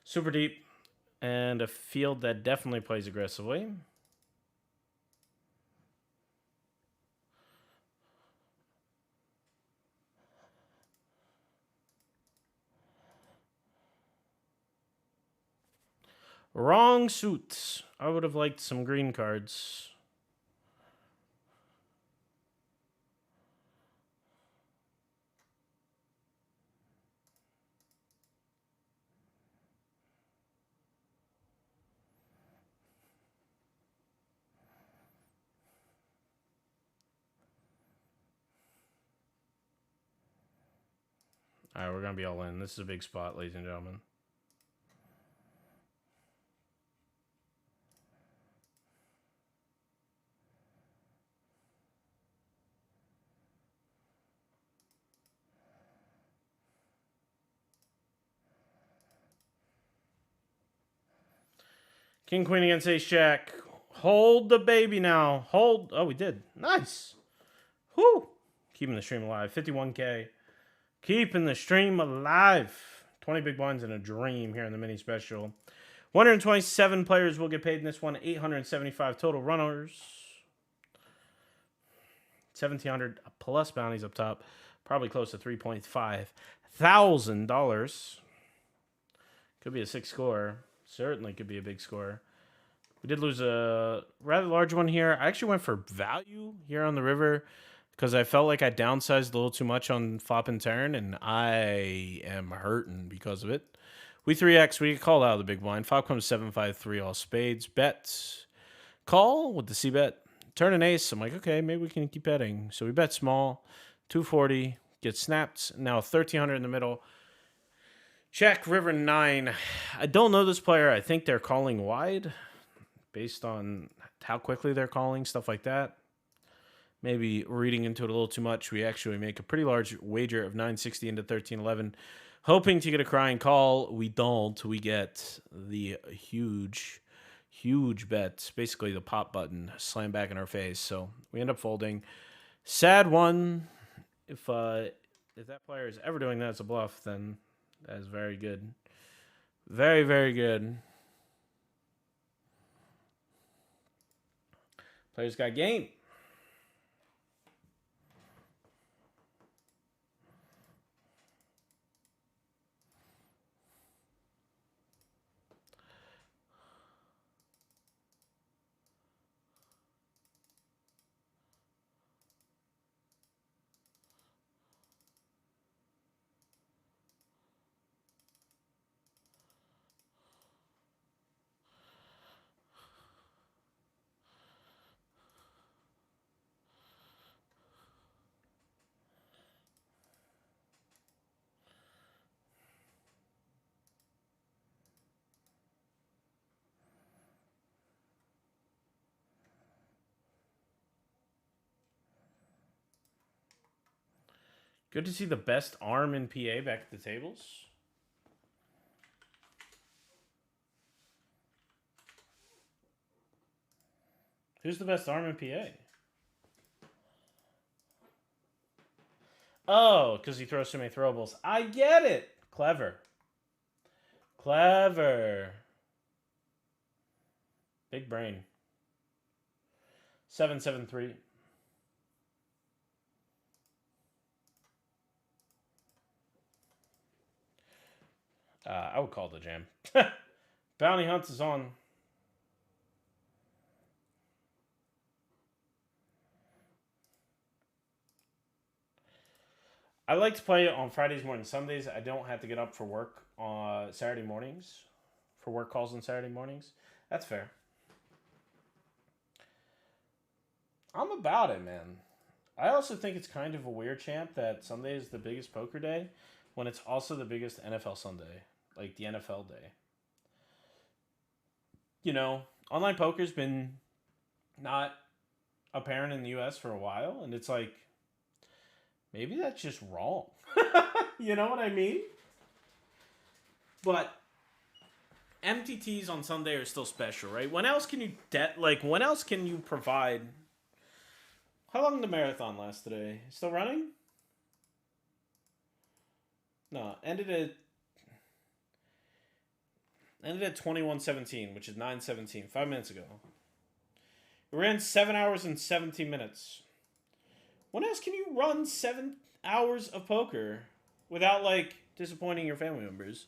Super deep. And a field that definitely plays aggressively. Wrong suits. I would have liked some green cards. All right, we're going to be all in. This is a big spot, ladies and gentlemen. King, queen against ace, jack. Hold the baby now. Hold. Oh, we did. Nice. Whoo. Keeping the stream alive. 51K. Keeping the stream alive. 20 big blinds and a dream here in the mini special. 127 players will get paid in this one. 875 total runners. 1,700 plus bounties up top. Probably close to $3.5 thousand. Could be a 6 score. Certainly could be a big score. We did lose a rather large one here. I actually went for value here on the river because I felt like I downsized a little too much on flop and turn, and I am hurting because of it. We 3x. We get called out of the big blind. Flop comes 7-5-3 all spades. Bet. Call with the C-bet. Turn an ace. I'm like, okay, maybe we can keep betting. So we bet small. 240. Get snapped. Now 1,300 in the middle. Check, river 9. I don't know this player. I think they're calling wide based on how quickly they're calling, stuff like that. Maybe reading into it a little too much. We actually make a pretty large wager of 960 into 1311, hoping to get a crying call. We don't. We get the huge bet. Basically the pop button slam back in our face. So we end up folding. Sad one. If that player is ever doing that as a bluff, then that is very good. Very, very good. Players got game. Good to see the best arm in PA back at the tables. Who's the best arm in PA? Oh, because he throws so many throwables. I get it. Clever. Clever. Big brain. 773. I would call the jam. Bounty Hunts is on. I like to play on Fridays more than Sundays. I don't have to get up for work on Saturday mornings, for work calls on Saturday mornings. That's fair. I'm about it, man. I also think it's kind of a weird, champ, that Sunday is the biggest poker day when it's also the biggest NFL Sunday, like the NFL day. You know, online poker's been not apparent in the US for a while, and it's like, maybe that's just wrong. You know what I mean? But MTTs on Sunday are still special, right? When else can you when else can you provide? How long did the marathon last today? Still running? No, ended at 21:17, which is 9:17, 5 minutes ago. It ran 7 hours and 17 minutes. When else can you run 7 hours of poker without like disappointing your family members?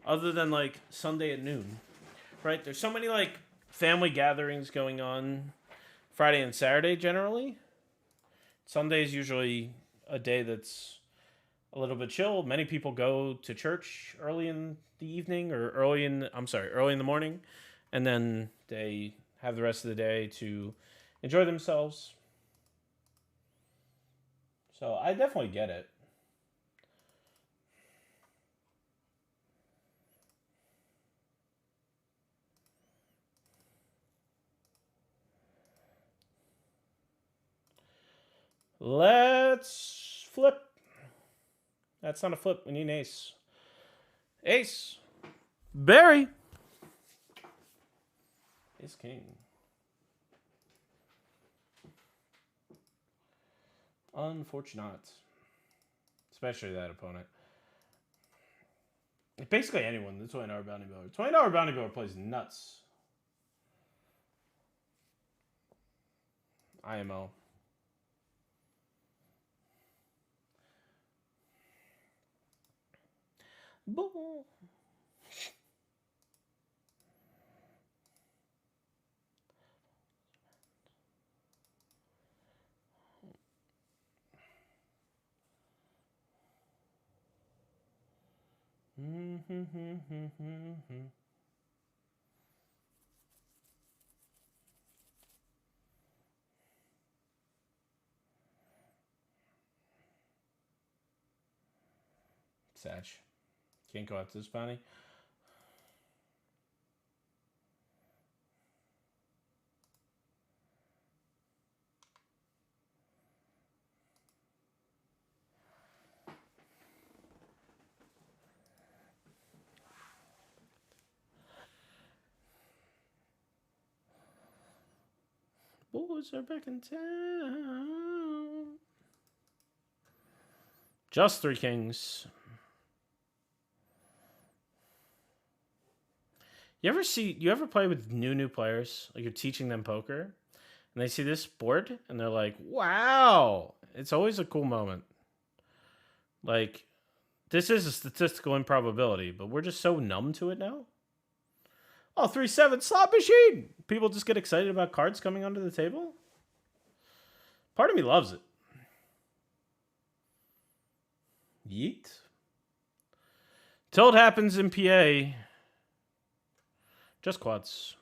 Other than like Sunday at noon, right? There's so many like family gatherings going on Friday and Saturday generally. Sunday is usually a day that's a little bit chill. Many people go to church early in the evening or early in the morning, and then they have the rest of the day to enjoy themselves. So I definitely get it. Let's flip. That's not a flip. We need an ace. Ace. Barry. Ace king. Unfortunate. Especially that opponent. Basically anyone. The $20 bounty builder. $20 bounty builder plays nuts. IMO. Boom. Satch. Can't go out to this bounty. Boys are back in town. Just 3 kings. You ever play with new players? Like you're teaching them poker and they see this board and they're like, wow. It's always a cool moment. Like, this is a statistical improbability, but we're just so numb to it now. Oh, 3-7 slot machine. People just get excited about cards coming onto the table. Part of me loves it. Yeet. Till it happens in PA. Just quads.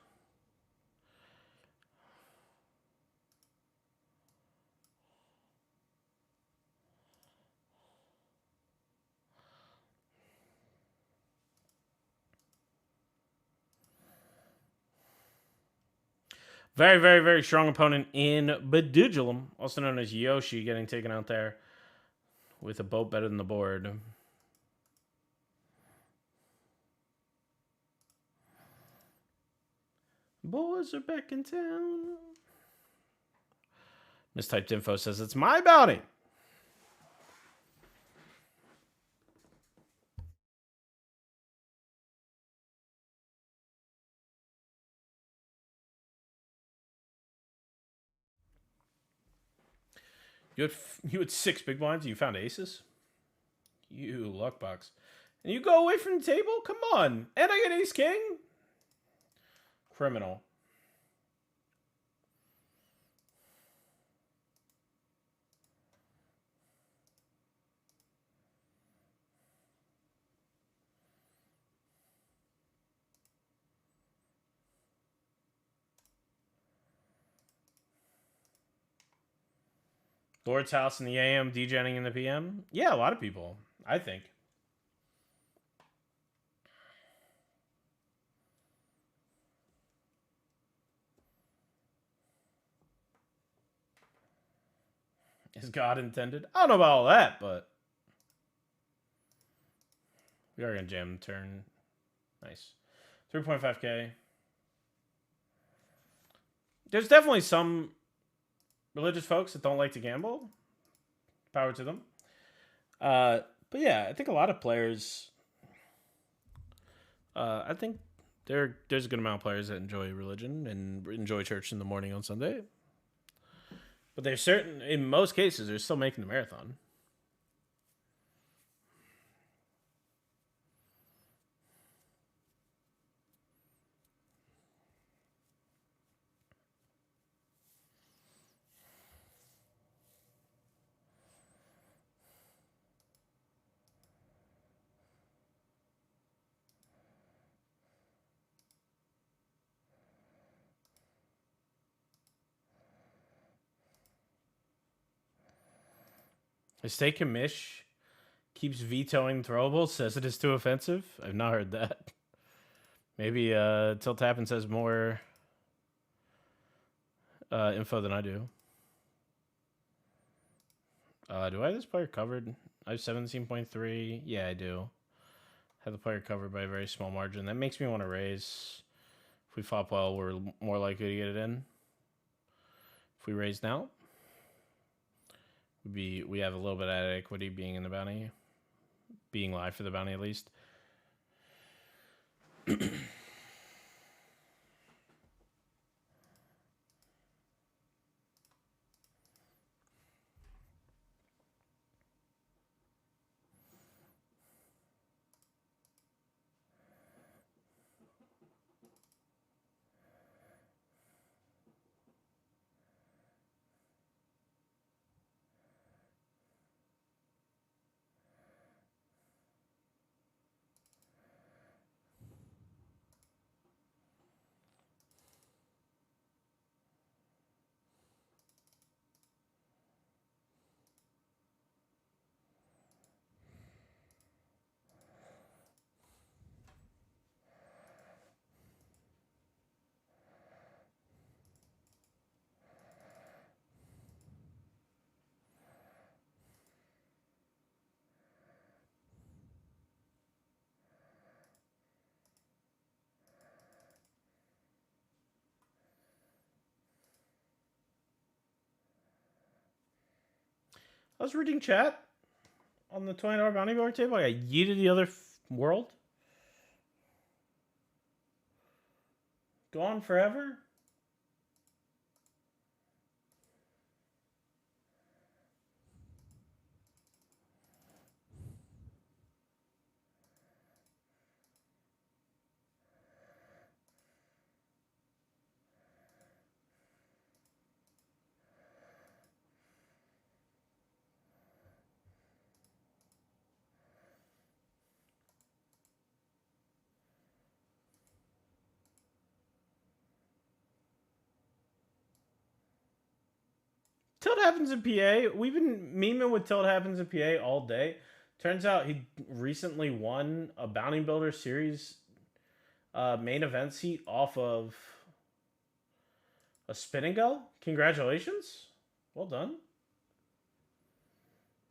Very, very, very strong opponent in Bedugulum, also known as Yoshi, getting taken out there with a boat better than the board. Boys are back in town. Mistyped info says it's my bounty. You had 6 big blinds and you found aces? You luck box. And you go away from the table? Come on. And I get ace king? Criminal. Lord's house in the AM, DJing in the PM. Yeah, a lot of people, I think. Is God intended? I don't know about all that, but we are going to jam turn. Nice. 3.5K. There's definitely some religious folks that don't like to gamble. Power to them. But yeah, I think a lot of players. I think there's a good amount of players that enjoy religion and enjoy church in the morning on Sunday. But they're certain, in most cases, they're still making the marathon. Mistake Mish keeps vetoing throwables, says it is too offensive. I've not heard that. Maybe Tilt Happen says more info than I do. Do I have this player covered? I have 17.3. Yeah, I do. Have the player covered by a very small margin. That makes me want to raise. If we flop well, we're more likely to get it in. If we raise now, we have a little bit of equity being in the bounty, being live for the bounty at least. I was reading chat on the $20 bounty board table. I got yeeted the other world. Gone forever. Tilt Happens in PA. We've been memeing with Tilt Happens in PA all day. Turns out he recently won a Bounty Builder Series main event seat off of a spin and go. Congratulations. Well done.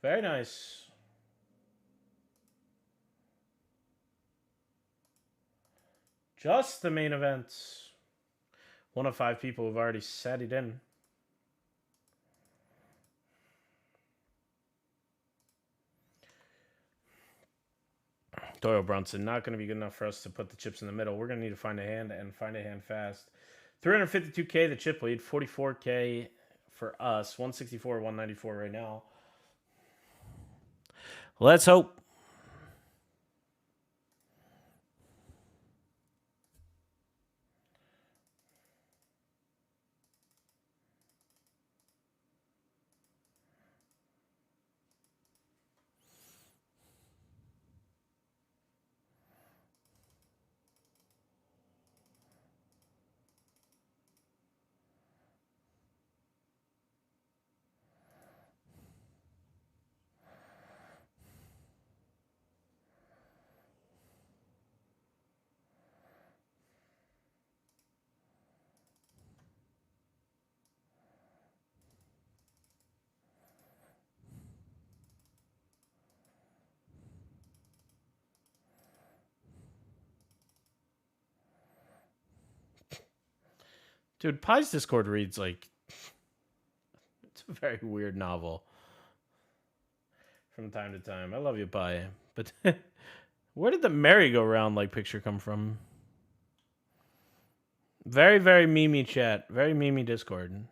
Very nice. Just the main event. One of 5 people have already set it in. Doyle Brunson, not going to be good enough for us to put the chips in the middle. We're going to need to find a hand and find a hand fast. 352K, the chip lead. 44K for us. 164, 194 right now. Let's hope. Dude, Pie's Discord reads like it's a very weird novel from time to time. I love you, Pie. But where did the merry-go-round like picture come from? Very, very memey chat. Very memey Discord.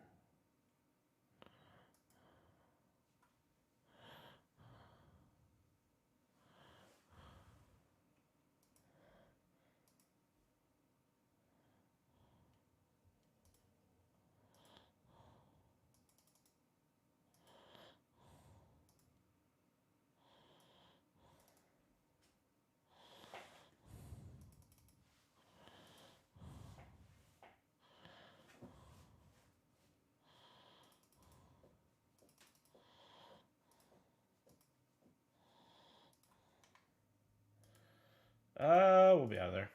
We'll be out of there.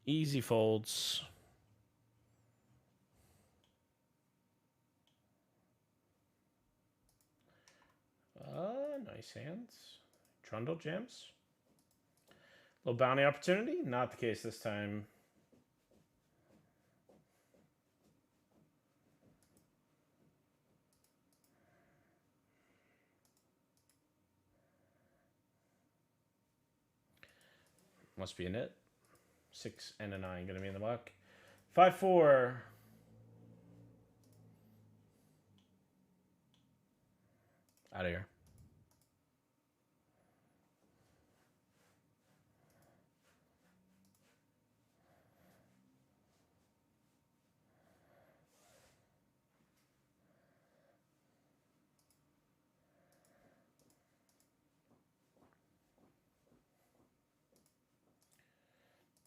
Easy folds. Nice hands. Trundle jams. Little bounty opportunity. Not the case this time. Must be a nit. 6 and a 9 going to be in the muck. 5-4. Out of here.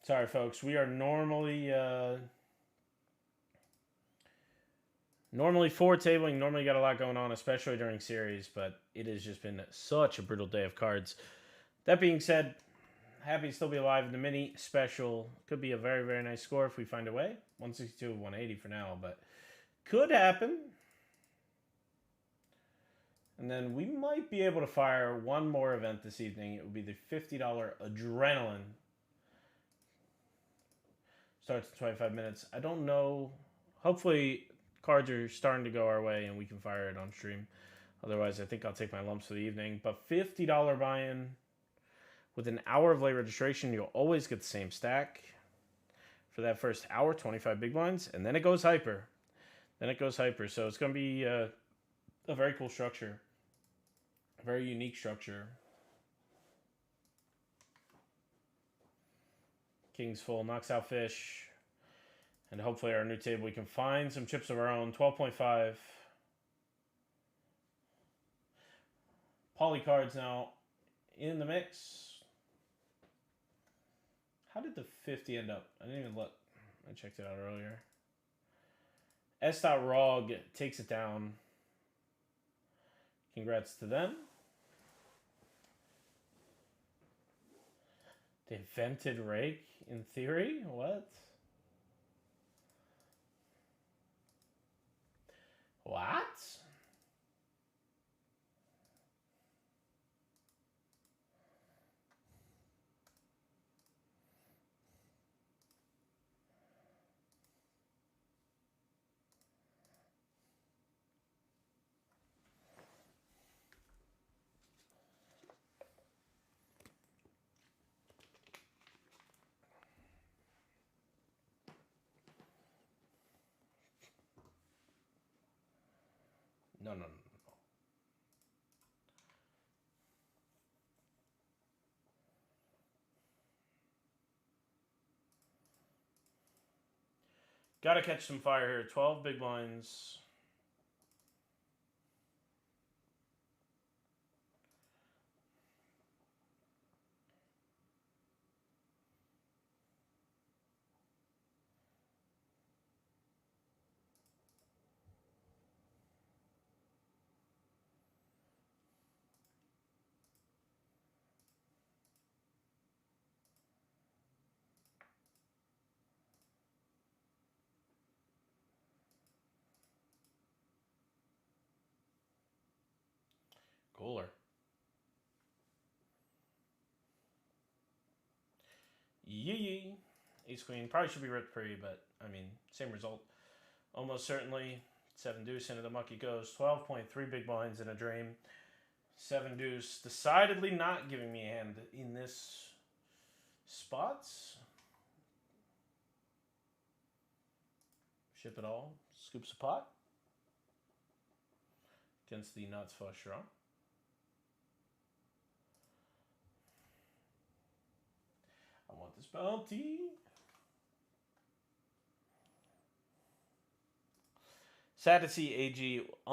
Sorry, folks. We are normally forward tabling. Normally got a lot going on, especially during series, but it has just been such a brutal day of cards. That being said, happy to still be alive in the mini special. Could be a very, very nice score if we find a way. 162 of 180 for now, but could happen. And then we might be able to fire one more event this evening. It would be the $50 Adrenaline. Starts in 25 minutes. I don't know. Hopefully, cards are starting to go our way and we can fire it on stream. Otherwise, I think I'll take my lumps for the evening. But $50 buy-in with an hour of late registration, you'll always get the same stack. For that first hour, 25 big blinds, and then it goes hyper. So it's going to be a very cool structure. A very unique structure. King's full, knocks out fish. And hopefully our new table, we can find some chips of our own. 12.5. Poly cards now in the mix. How did the 50 end up? I didn't even look. I checked it out earlier. S.Rog takes it down. Congrats to them. The invented rake, in theory? What? What? No. Gotta catch some fire here. 12 big blinds. Cooler. Yee. Ace queen probably should be ripped free, but I mean, same result. Almost certainly. 7 deuce into the muck he goes. 12.3 big blinds in a dream. 7 deuce. Decidedly not giving me a hand in this spots. Ship it all. Scoops a pot. Against the nuts flush draw. I want this bounty. Sad to see AG